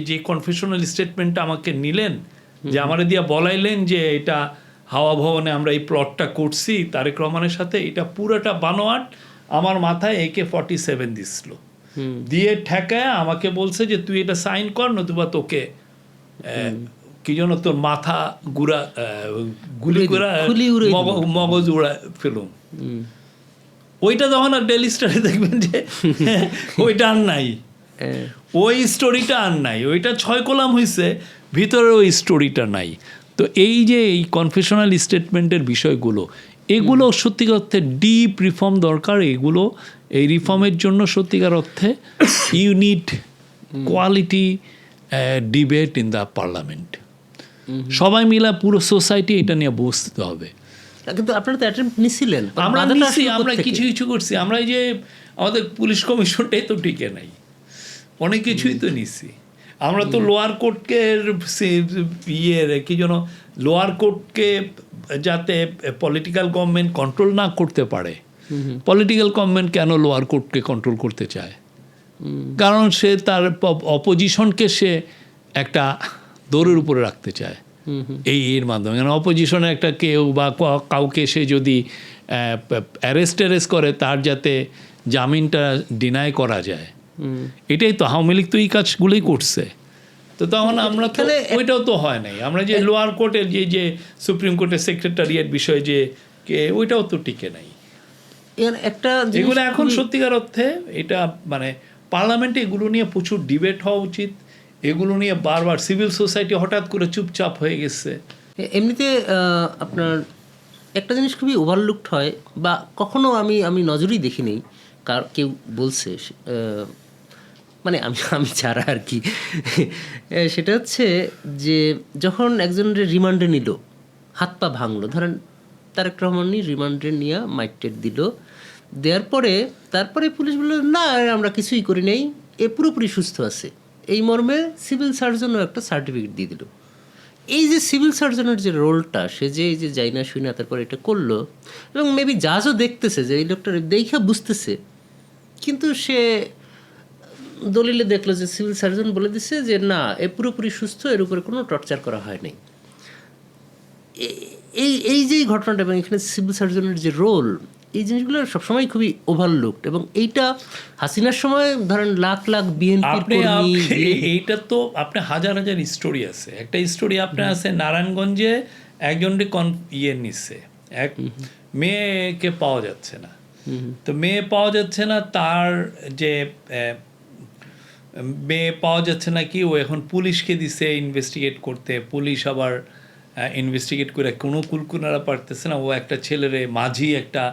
যে কনফেশনাল স্টেটমেন্টটা আমাকে নিলেন, যে আমারে দিয়া বলাইলেন যে এটা হাওয়া ভবনে আমরা এই প্লটটা করছি তারেক রহমানের সাথে, এটা পুরোটা বানোয়াট, আমার মাথায় AK-47 দিছিল, দিয়ে ঠেকায় আমাকে বলছে যে তুই এটা সাইন কর, নতুবা তোকে কি জন্য তোর মাথা গুলি করে মগজ উড়া ফেলুম। ওইটা তখন আর ডেইলি স্টারে দেখবেন যে ওইটা আর নাই, ওই স্টোরিটা আর নাই, ওইটা 6 কলাম হয়েছে, ভিতরে ওই স্টোরিটা নাই। তো এই যে এই কনফেশনাল স্টেটমেন্টের বিষয়গুলো, এগুলো সত্যিকার অর্থে ডিপ রিফর্ম দরকার। এই রিফর্মের জন্য সত্যিকার অর্থে you need quality debate in the parliament. সবাই মিলে পুরো সোসাইটি এটা নিয়ে বসতে হবে। কিন্তু আপনারা তো অ্যাটেম্প্ট নিছিলেন, আমরা কিছু করছি। আমরা এই যে আমাদের পুলিশ কমিশনটাই তো টিকে নাই, অনেক কিছুই তো নিছি আমরা। তো লোয়ার কোর্টকে কি যেন লোয়ার কোর্টকে যাতে পলিটিক্যাল গভর্নমেন্ট কন্ট্রোল না করতে পারে, পলিটিক্যাল গভর্নমেন্ট কেন লোয়ার কোর্টকে কন্ট্রোল করতে চায়? কারণ সে তার অপোজিশনকে সে একটা দৌড়ের উপরে রাখতে চায় এর মাধ্যমে। কারণ অপোজিশনে একটা কেউ বা কাউকে সে যদি অ্যারেস্ট করে, তার যাতে জামিনটা ডিনাই করা যায়, এটাই তো আওয়ামী লীগ তো এই কাজগুলোই করছে। তো তখন আমরা তো ওইটাও তো হয় নাই। আমরা যে লোয়ার কোর্টের যে সুপ্রিম কোর্টের সেক্রেটারিয়েট বিষয় যে ওইটাও তো টিকে নাই। এগুলো এখন সত্যিকার অর্থে এটা মানে পার্লামেন্টে এগুলো নিয়ে প্রচুর ডিবেট হওয়া উচিত। এগুলো নিয়ে বারবার সিভিল সোসাইটি হঠাৎ করে চুপচাপ হয়ে গেছে। এমনিতে আপনার একটা জিনিস খুবই ওভারলুকড হয়, বা কখনো আমি নজরই দেখিনি, কেউ বলছে, মানে আমি ছাড়া আর কি, সেটা হচ্ছে যে যখন একজনের রিমান্ডে নিল, হাত পা ভাঙলো, ধরেন তারেক রহমানই রিমান্ডে নিয়ে মাইটেড দিল, দেওয়ার পরে তারপরে পুলিশ বলল না আমরা কিছুই করি নাই, এ পুরোপুরি সুস্থ আছে, এই মর্মে সিভিল সার্জনও একটা সার্টিফিকেট দিয়ে দিল। এই যে সিভিল সার্জনের যে রোলটা, সে যে এই যে যাই না শুই না তারপর এটা করলো, এবং মেবি জাজও দেখতেছে যে এই লোকটা দেখা বুঝতেছে, কিন্তু সে দলিলে দেখলো যে সিভিল সার্জন বলে দিচ্ছে যে না এ পুরোপুরি সুস্থ, এর উপরে কোনো টর্চার করা হয়নি। এই যে ঘটনাটা, এবং এখানে সিভিল সার্জনের যে রোল, এই জিনিসগুলো সবসময় খুবই ওভারলুকড। এবং এইটা হাসিনার সময় ধরেন লাখ লাখ বিএনপির কর্মী, এইটা তো আপনার হাজার হাজার স্টোরি আছে। একটা স্টোরি আপনার আছে নারায়ণগঞ্জে একজনকে নিচ্ছে, এক মেয়েকে পাওয়া যাচ্ছে না, তো মেয়ে পাওয়া যাচ্ছে না, তার যে মেয়ে পাওয়া যাচ্ছে না কি, ও এখন পুলিশকে দিছে ইনভেস্টিগেট করতে, পুলিশ আবার ইনভেস্টিগেট করে কোনো কুলকুনারা পারতেছে না, ও একটা ছেলেরে মাঝি একটা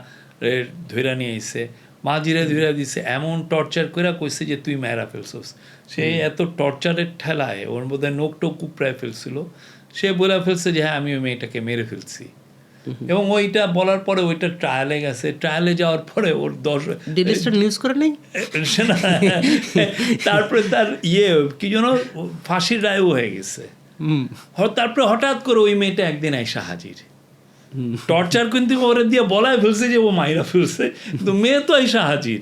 ধৈরা নিয়ে এসে মাঝিরে ধৈরা দিছে, এমন টর্চার করে কইছে যে তুই মেয়েরা ফেলছিস। সে এত টর্চারের ঠেলায় ওর মধ্যে নোক টোক কুপড়ায় ফেলছিল, সে বলে ফেলছে যে হ্যাঁ আমি ওই মেয়েটাকে মেরে ফেলছি। এবং ওইটা বলার পরে ওইটা ট্রায়ালে গেছে, ট্রায়ালে যাওয়ার পরে ওর 10 ডেইলি স্টার নিউজ করে নেই সেনা তারপরে তার কি যেন ফাঁসির রায়ও হয়ে গেছে। তারপরে হঠাৎ করে ওই মেয়েটা একদিন আইসা হাজির, টর্চার কিন্তু ওরে দিয়ে বলায় ফেলছে যে ও মাইরা ফেলছে, কিন্তু মেয়ে তো আইসা হাজির।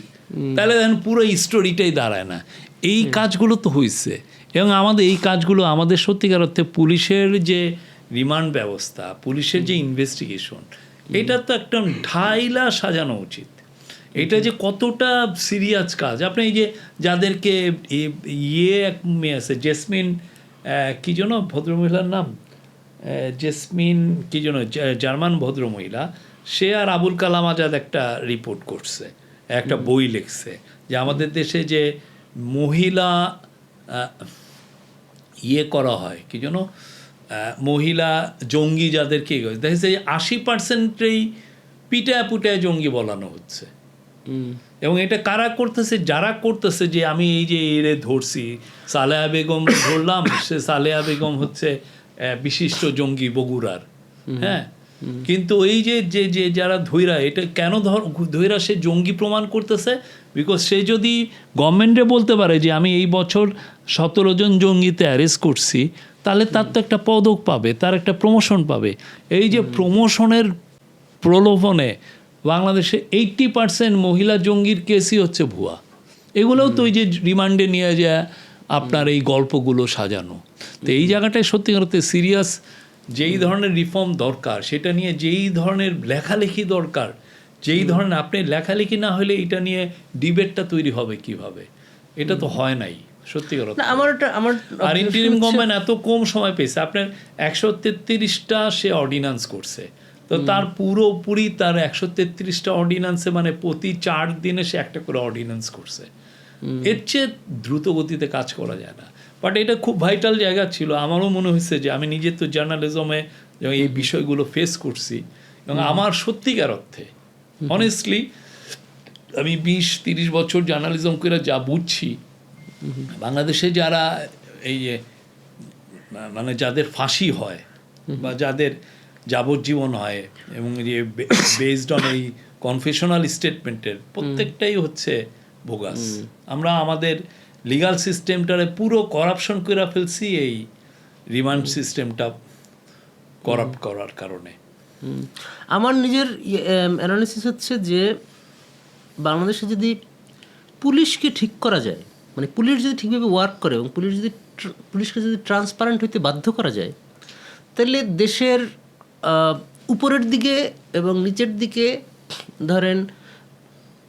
তাহলে দেখেন পুরো স্টোরিটাই দাঁড়ায় না। এই কাজগুলো তো হয়েছে, এবং আমাদের এই কাজগুলো আমাদের সত্যিকার অর্থে পুলিশের যে রিমান্ড ব্যবস্থা, পুলিশের যে ইনভেস্টিগেশন, এটা তো একটা ঢাইলা সাজানো উচিত। এটা যে কতটা সিরিয়াস কাজ। আপনি এই যে যাদেরকে এক মেয়ে আছে জেসমিন, কি যেন ভদ্রমহিলার নাম, জেসমিন কি যেন, জার্মান ভদ্রমহিলা, সে আর আবুল কালাম আজাদ একটা রিপোর্ট করছে, একটা বই লিখছে যে আমাদের দেশে যে মহিলা করা হয়, কি যেন মহিলা জঙ্গি যাদেরকে দেখেছে 80%ই পিটায় পুটায় জঙ্গি বলানো হচ্ছে। এবং এটা কারা করতেছে? যারা করতেছে যে আমি এই যে এরে ধরছি, সালেহা বেগম ধরলাম, সে সালেহা বেগম হচ্ছে বিশিষ্ট জঙ্গি বগুড়ার, হ্যাঁ, কিন্তু এই যে যে যারা ধৈরা, এটা কেন ধৈরা সে জঙ্গি প্রমাণ করতেছে? বিকজ সে যদি গভর্নমেন্টে বলতে পারে যে আমি এই বছর 17 জন জঙ্গিতে অ্যারেস্ট করছি, তাহলে তার তো একটা পদক পাবে, তার একটা প্রমোশন পাবে। এই যে প্রমোশনের প্রলোভনে বাংলাদেশে 80% মহিলা জঙ্গির কেসই হচ্ছে ভুয়া। এগুলোও তো ওই যে রিমান্ডে নিয়ে যায় আপনার এই গল্পগুলো সাজানো। তো এই জায়গাটায় সত্যিকার অর্থে সিরিয়াস যেই ধরনের রিফর্ম দরকার, সেটা নিয়ে যেই ধরনের লেখালেখি দরকার, যেই ধরনের আপনি লেখালেখি না হলে এটা নিয়ে ডিবেটটা তৈরি হবে কিভাবে, এটা তো হয় নাই সত্যিকার অর্থে। আর ইন্টারিম গভর্নমেন্ট এত কম সময় পেয়েছে, আপনার 133টা সে অর্ডিন্যান্স করছে, তো তার পুরোপুরি তার 133টা অর্ডিন্যান্সে মানে প্রতি 4 দিনে সে একটা করে অর্ডিন্যান্স করছে। এর চেয়ে দ্রুত গতিতে কাজ করা যায় না। বাট এটা খুব ভাইটাল জায়গা ছিল। আমারও মনে হয়েছে যে আমি নিজে তো জার্নালিজমে এই বিষয়গুলো ফেস করছি, এবং আমার সত্যিকার অর্থে অনেস্টলি আমি 20-30 বছর জার্নালিজম করে যা বুঝছি, বাংলাদেশে যারা এই যে মানে যাদের ফাঁসি হয় বা যাদের যাবজ্জীবন হয়, এবং যে বেসড অন এই কনফেশনাল স্টেটমেন্টের, প্রত্যেকটাই হচ্ছে বোগাস। আমরা আমাদের লিগাল সিস্টেমটারে পুরো করাপশন করে ফেলছি এই রিমান্ড সিস্টেমটা করাপ্ট করার কারণে। আমার নিজের অ্যানালিসিস হচ্ছে যে বাংলাদেশে যদি পুলিশকে ঠিক করা যায়, মানে পুলিশ যদি ঠিকভাবে ওয়ার্ক করে এবং পুলিশকে যদি ট্রান্সপারেন্ট হইতে বাধ্য করা যায়, তাহলে দেশের উপরের দিকে এবং নিচের দিকে ধরেন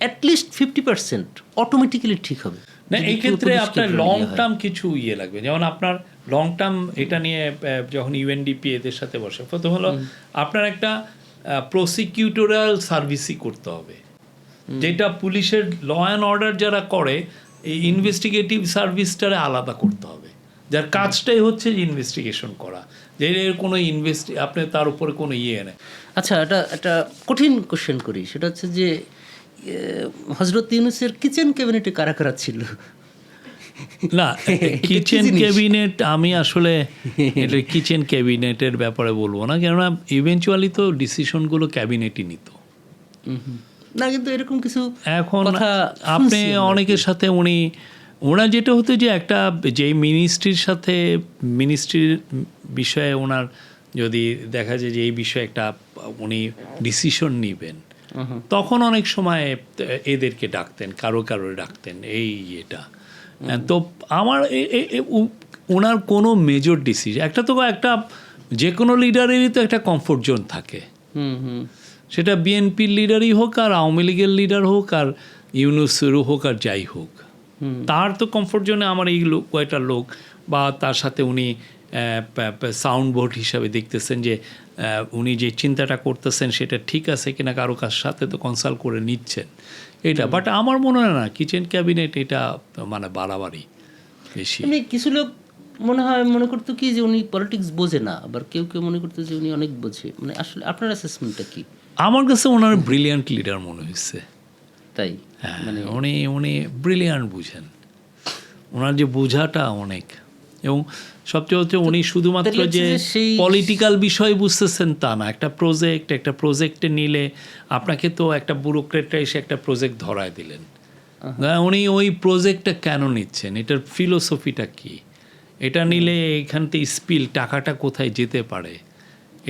অ্যাটলিস্ট 50% অটোমেটিক্যালি ঠিক হবে। না, এই ক্ষেত্রে আপনার লং টার্ম কিছু লাগবে। যেমন আপনার লং টার্ম এটা নিয়ে যখন ইউএনডিপি এদের সাথে বসে, প্রথম হলো আপনার একটা প্রসিকিউটোরিয়াল সার্ভিসই করতে হবে, যেটা পুলিশের ল অ্যান্ড অর্ডার যারা করে এই ইনভেস্টিগেটিভ সার্ভিসটারে আলাদা করতে হবে, যার কাজটাই হচ্ছে ইনভেস্টিগেশন করা, যে এর কোনো আপনি তার উপরে কোনো নেই। আচ্ছা, একটা কঠিন কোশ্চেন করি, সেটা হচ্ছে যে হযরত ইউনূসের কিচেন ক্যাবিনেটে কারা কারা ছিল? না, কিচেন ক্যাবিনেট আমি আসলে এটা কিচেন ক্যাবিনেটের ব্যাপারে বলবো না, কেননা ইভেনচুয়ালি তো ডিসিশনগুলো ক্যাবিনেটই নিত না, কিন্তু এরকম কিছু এখন আপনি অনেকের সাথে ওনার যেটা হতো যে একটা যেই মিনিস্ট্রির সাথে মিনিস্ট্রির বিষয়ে ওনার যদি দেখা যায় যে এই বিষয়ে একটা উনি ডিসিশন নেবেন, তখন অনেক সময় এদেরকে ডাকতেন, কারো ডাকতেন এই এটা। তো আমার ওনার কোনো মেজর ডিসিশন, একটা যে কোনো লিডারেরই তো একটা কমফোর্ট জোন থাকে, সেটা বিএনপির লিডারই হোক আর আওয়ামী লীগের লিডার হোক আর ইউনূসেরও হোক আর যাই হোক, তার তো কমফোর্ট জোনে আমার এই কয়টা লোক বা তার সাথে উনি সাউন্ড বোর্ড হিসাবে দেখতেছেন যে উনি যে চিন্তাটা করতেছেন সেটা ঠিক আছে কিনা, কারো কার সাথে তো কনসাল্ট করে নিচ্ছেন এটা। বাট আমার মনে হয় না কিচেন ক্যাবিনেট এটা মানে বাড়াবাড়ি বেশি। কিছু লোক মনে করতো কি যে উনি পলিটিক্স বোঝে না, আবার কেউ কেউ মনে করতো যে উনি অনেক বোঝে। মানে আসলে আপনার অ্যাসেসমেন্টটা কি? আমার কাছে ওনার ব্রিলিয়ান্ট লিডার মনে হয়েছে। তাই? হ্যাঁ, উনি ব্রিলিয়ান্ট বুঝেন, ওনার যে বোঝাটা অনেক এবং সবচেয়ে হচ্ছে উনি শুধুমাত্র তাহলে হচ্ছে যে যে সেই- পলিটিক্যাল বিষয় বুঝতেছেন তা না। একটা প্রজেক্টে নিলে আপনাকে তো একটা ব্যুরোক্রেটরা এসে একটা প্রজেক্ট ধরায় দিলেন, উনি ওই প্রজেক্টটা কেন নিচ্ছেন, এটার ফিলোসফিটা কি, এটা নিলে এখান থেকে টাকাটা কোথায় যেতে পারে,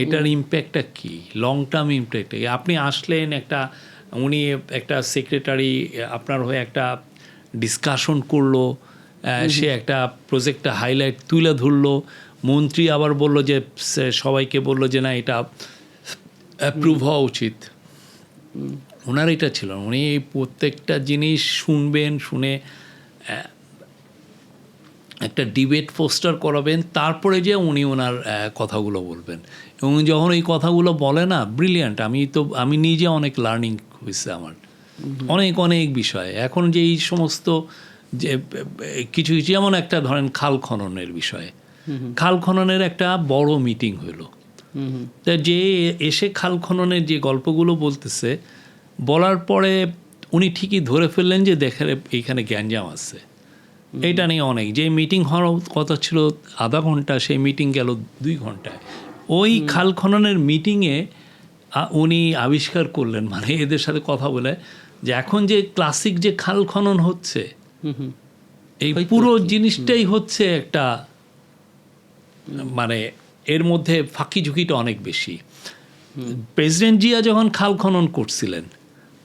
এটার ইম্প্যাক্টটা কি, লং টার্ম ইম্প্যাক্টটা কি। আপনি আসলেন উনি একটা সেক্রেটারি আপনার হয়ে একটা ডিসকাশন করলো, সে একটা প্রজেক্টটা হাইলাইট তুলে ধরলো, মন্ত্রী আবার বলল যে সবাইকে বলল যে না এটা অ্যাপ্রুভ হওয়া উচিত। ওনার এটা ছিল, উনি প্রত্যেকটা জিনিস শুনবেন, শুনে একটা ডিবেট পোস্টার করাবেন, তারপরে যে উনি ওনার কথাগুলো বলবেন। এবং যখন এই কথাগুলো বলে না, ব্রিলিয়ান্ট। আমি নিজে অনেক লার্নিং হয়েছে আমার, অনেক বিষয়। এখন যে এই সমস্ত যে কিছু যেমন একটা ধরেন খাল খননের বিষয়ে, খাল খননের একটা বড় মিটিং হলো, তা যে এসে খাল খননের যে গল্পগুলো বলতেছে, বলার পরে উনি ঠিকই ধরে ফেললেন যে দেখেন এইখানে গ্যাঞ্জাম আছে। এইটা নিয়ে অনেক, যে মিটিং হওয়ার কথা ছিল আধা ঘন্টা, সেই মিটিং গেল 2 ঘন্টায়। ওই খাল খননের মিটিংয়ে উনি আবিষ্কার করলেন, মানে এদের সাথে কথা বলে, যে এখন যে ক্লাসিক যে খাল খনন হচ্ছে, এই পুরো জিনিসটাই হচ্ছে একটা মানে এর মধ্যে ফাঁকি ঝুঁকিটা অনেক বেশি। প্রেসিডেন্ট জিয়া যখন খাল খনন করছিলেন,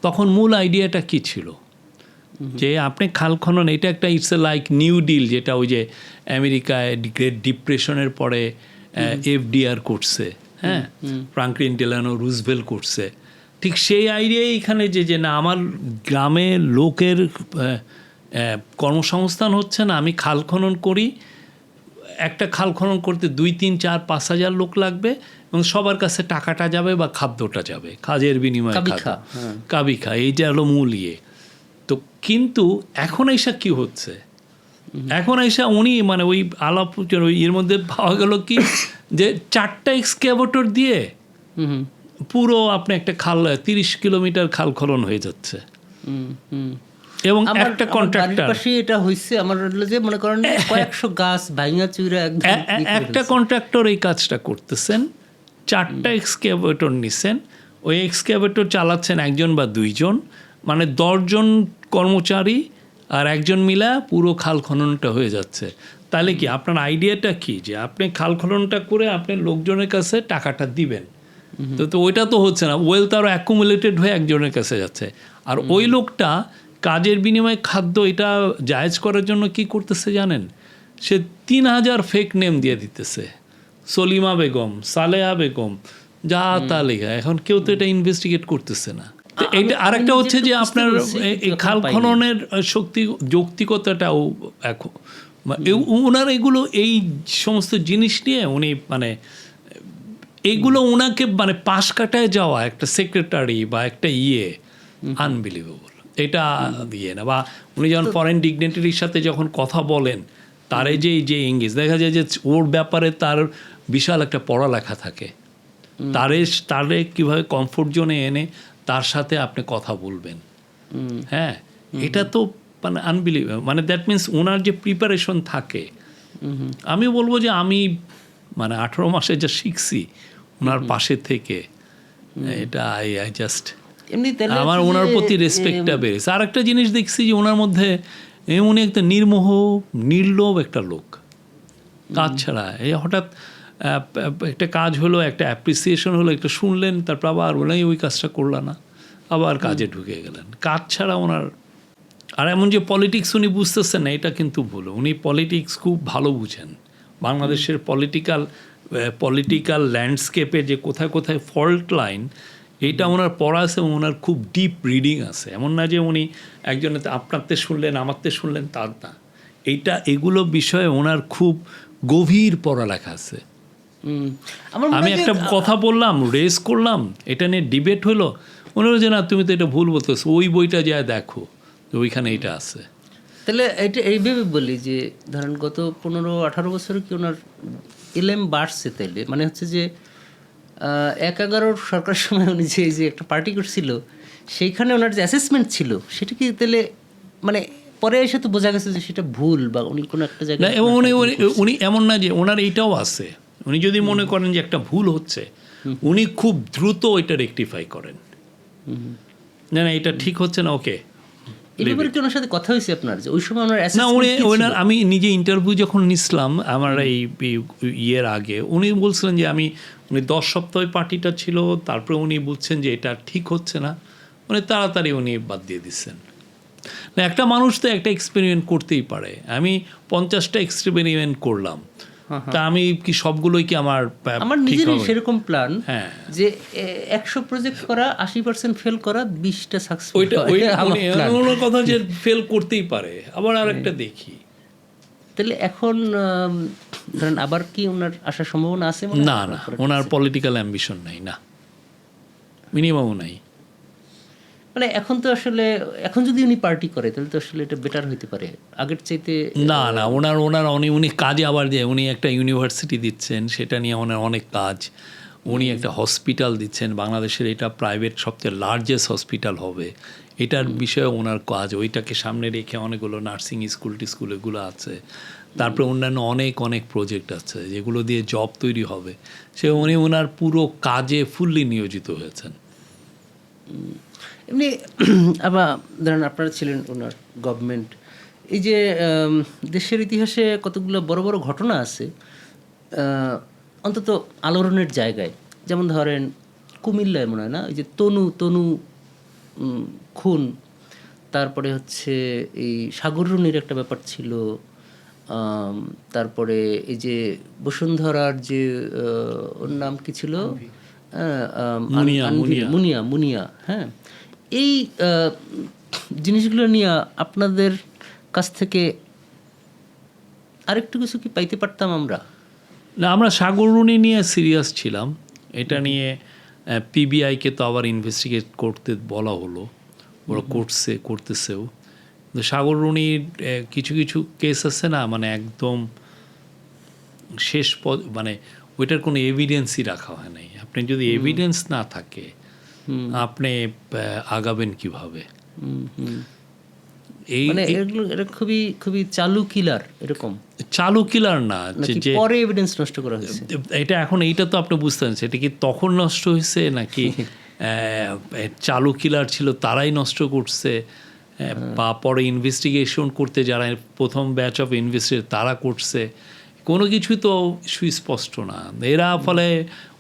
তখন মূল আইডিয়াটা কি ছিল, যে আপনি খাল খনন, এটা একটা it's a like new deal, যেটা ওই যে আমেরিকায় গ্রেট ডিপ্রেশনের পরে FDR করছে, হ্যাঁ, ফ্রাঙ্কলিন ডেলানো রুজভেল্ট করছে, ঠিক সেই আইডিয়াই এখানে, যে না আমার গ্রামে লোকের কর্মসংস্থান হচ্ছে না, আমি খাল খনন করি, একটা খাল খনন করতে 2, 3, 4, 5 হাজার লোক লাগবে, এবং সবার কাছে টাকাটা যাবে বা খাদ্যটা যাবে, কাজের বিনিময়ে কাবিখা, এইটা হলো মূল ইয়ে। তো কিন্তু এখন এসা কি হচ্ছে, এখন এসা উনি মানে ওই আলাপ এর মধ্যে পাওয়া গেল কি, যে 4টা এক্সক্যাভেটর দিয়ে পুরো আপনি একটা খাল 30 কিলোমিটার খাল খনন হয়ে যাচ্ছে, এবং একটা কন্ট্রাক্টর, এটা হইছে আমার যে মনে করেন কয়েকশো গাছ ভাঙা চুরা একটা কন্ট্রাক্টর এই কাজটা করতেছেন, 4টা এক্সক্যাভেটর নিছেন, ওই এক্সক্যাভেটর চালাচ্ছেন 1 বা 2 জন, মানে 10 জন কর্মচারী আর 1 জন মিলা পুরো খাল খননটা হয়ে যাচ্ছে। তাহলে কি আপনার আইডিয়াটা কি, যে আপনি খাল খননটা করে আপনি লোকজনের কাছে টাকাটা দিবেন, তো ওইটা তো হচ্ছে না, ওয়েলথ আরও অ্যাকুমুলেটেড হয়ে একজনের কাছে যাচ্ছে। আর ওই লোকটা কাজের বিনিময়ে খাদ্য এটা জায়েজ করার জন্য কি করতেছে জানেন, সে 3000 ফেক নেম দিয়ে দিতেছে, সলিমা বেগম, সালেহা বেগম, যা তা লেখা। এখন কেউ তো এটা ইনভেস্টিগেট করতেছে না। এইটা আরেকটা হচ্ছে যে আপনার এই খাল খননের যৌক্তিকতাটাও এখন ওনার এগুলো এই সমস্ত জিনিস নিয়ে উনি মানে এইগুলো ওনাকে মানে পাশ কাটায় যাওয়া একটা সেক্রেটারি বা একটা আনবিলিভেবল, এটা দিয়ে না। বা উনি যখন ফরেন ডিগনিটারির সাথে যখন কথা বলেন, তারে যে ইংলিশ দেখা যায় যে ওর ব্যাপারে তার বিশাল একটা পড়ালেখা থাকে, তারে কীভাবে কমফোর্ট জোনে এনে তার সাথে আপনি কথা বলবেন, হ্যাঁ, এটা তো মানে আনবিলিভেবল। মানে দ্যাট মিনস ওনার যে প্রিপারেশন থাকে, আমি বলবো যে আমি মানে 18 মাসে যা শিখছি ওনার পাশে থেকে, এটা আই জাস্ট আমার ওনার প্রতি রেসপেক্টটা বেড়েছে। আর একটা জিনিস দেখছি যে ওনার মধ্যে উনি একটা নির্লোভ একটা লোক, কাজ ছাড়া। এই হঠাৎ একটা কাজ হলো, একটা অ্যাপ্রিসিয়েশন হলো, একটা শুনলেন, তারপর আবার ওনাই ওই কাজটা করলেন না, আবার কাজে ঢুকে গেলেন। কাজ ছাড়া ওনার, আর এমন যে পলিটিক্স উনি বুঝতেছেন না, এটা কিন্তু ভুল। উনি পলিটিক্স খুব ভালো বুঝেন, বাংলাদেশের পলিটিক্যাল ল্যান্ডস্কেপে যে কোথায় কোথায় ফল্ট লাইন, এইটা ওনার পড়া আছে, ওনার খুব ডিপ রিডিং আছে। এমন না যে উনি একজনের আপনারতে শুনলেন আমারতে শুনলেন, তার না। এগুলো বিষয়ে ওনার খুব গভীর পড়ালেখা আছে। আমি একটা কথা বললাম, রেস করলাম, এটা নিয়ে ডিবেট হলো, মনে হলো যে না তুমি তো এটা ভুল বলতেছো, ওই বইটা যায় দেখো, ওইখানে এটা আছে। তাহলে এটা এইভাবে বলি যে ধরেন গত 15-18 বছরে কি ওনার এলএম বাড়ছে, তাইলে মানে হচ্ছে যে 1-11 সরকার সময় উনি যে একটা পার্টি করছিল, সেইখানে ওনার যে অ্যাসেসমেন্ট ছিল, সেটা কি তাহলে মানে পরে এসে তো বোঝা গেছে যে সেটা ভুল বা উনি কোনো একটা না, জায়গায় এবং উনি এমন না যে ওনার এইটাও আছে, উনি যদি মনে করেন যে একটা ভুল হচ্ছে উনি খুব দ্রুত এটা রেকটিফাই করেন, না না এটা ঠিক হচ্ছে না, ওকে। এই ব্যাপারে কি ওনার সাথে কথা হয়েছে আপনার, যে ওই সময় ওনার না assessment কি ছিল? ওনার আমি নিজে ইন্টারভিউ যখন নিছিলাম আমার এই ইয়ের আগে, উনি বলছিলেন যে উনি 10 সপ্তাহ পার্টিটা ছিল, তারপরে উনি বলছেন যে এটা ঠিক হচ্ছে না, মানে তাড়াতাড়ি উনি বাদ দিয়ে দিচ্ছেন। না একটা মানুষ তো একটা এক্সপেরিমেন্ট করতেই পারে, আমি 50টা এক্সপেরিমেন্ট করলাম, তা আমি কি সবগুলোই কি আমার আমার ঠিক নিজেরই হবে? সেরকম প্ল্যান হ্যাঁ। যে 100 প্রজেক্ট করা, 80% ফেল করা, 20টা সাকসেসফুল। ওনার কথা যে ফেল করতেই পারে, আবার আরেকটা দেখি। তাহলে এখন ধরেন আবার কি ওনার আসার সম্ভাবনা আছে? মনে হয়? না না ওনার পলিটিক্যাল অ্যাম্বিশন নাই, না মিনিমামও নাই। মানে এখন তো আসলে এখন যদি উনি পার্টি করে তাহলে তো আসলে এটা বেটার হইতে পারে আগের চাইতে। না না উনি কাজে আবার দিয়ে উনি একটা ইউনিভার্সিটি দিচ্ছেন, সেটা নিয়ে ওনার অনেক কাজ। উনি একটা হসপিটাল দিচ্ছেন, বাংলাদেশের এটা প্রাইভেট সবচেয়ে লার্জেস্ট হসপিটাল হবে, এটার বিষয়ে ওনার কাজ, ওইটাকে সামনে রেখে অনেকগুলো নার্সিং স্কুল এগুলো আছে, তারপরে অন্যান্য অনেক প্রজেক্ট আছে যেগুলো দিয়ে জব তৈরি হবে, উনি ওনার পুরো কাজে ফুললি নিয়োজিত হয়েছেন। এমনি আবার ধরেন আপনারা ছিলেন ওনার গভর্নমেন্ট, এই যে দেশের ইতিহাসে কতগুলো বড় বড় ঘটনা আছে অন্তত আলোড়নের জায়গায়, যেমন ধরেন কুমিল্লায় মনে হয় না, এই যে তনু খুন, তারপরে হচ্ছে এই সাগররুনির একটা ব্যাপার ছিল, তারপরে এই যে বসুন্ধরার যে ওর নাম কি ছিল, মুনিয়া। হ্যাঁ, এই জিনিসগুলো নিয়ে আপনাদের কাছ থেকে আরেকটু কিছু কি পাইতে পারতাম আমরা? না আমরা সাগররুনি নিয়ে সিরিয়াস ছিলাম, এটা নিয়ে পিবিআইকে তো আবার ইনভেস্টিগেট করতে বলা হলো, ওরা করতেছেও। কিন্তু সাগররুনির কিছু কেস আছে না, মানে একদম শেষ মানে ওইটার কোনো এভিডেন্সই রাখা হয় নাই। আপনি যদি এভিডেন্স না থাকে আপনি আগাবেন কিভাবে? এই মানে এটা খুবই চালু কিলার, এরকম চালু কিলার না যে পরে এভিডেন্স নষ্ট করা হয়েছে, এটা এখন এইটা তো আপনি বুঝতে পারছেন, এটা কি তখন নষ্ট হয়েছে নাকি চালু কিলার ছিল তারাই নষ্ট করছে, বা পরে ইনভেস্টিগেশন করতে যারা প্রথম ব্যাচ অফ ইনভেস্টিগেটর তারা করছে, কোনো কিছুই তো সুস্পষ্ট না। এরা ফলে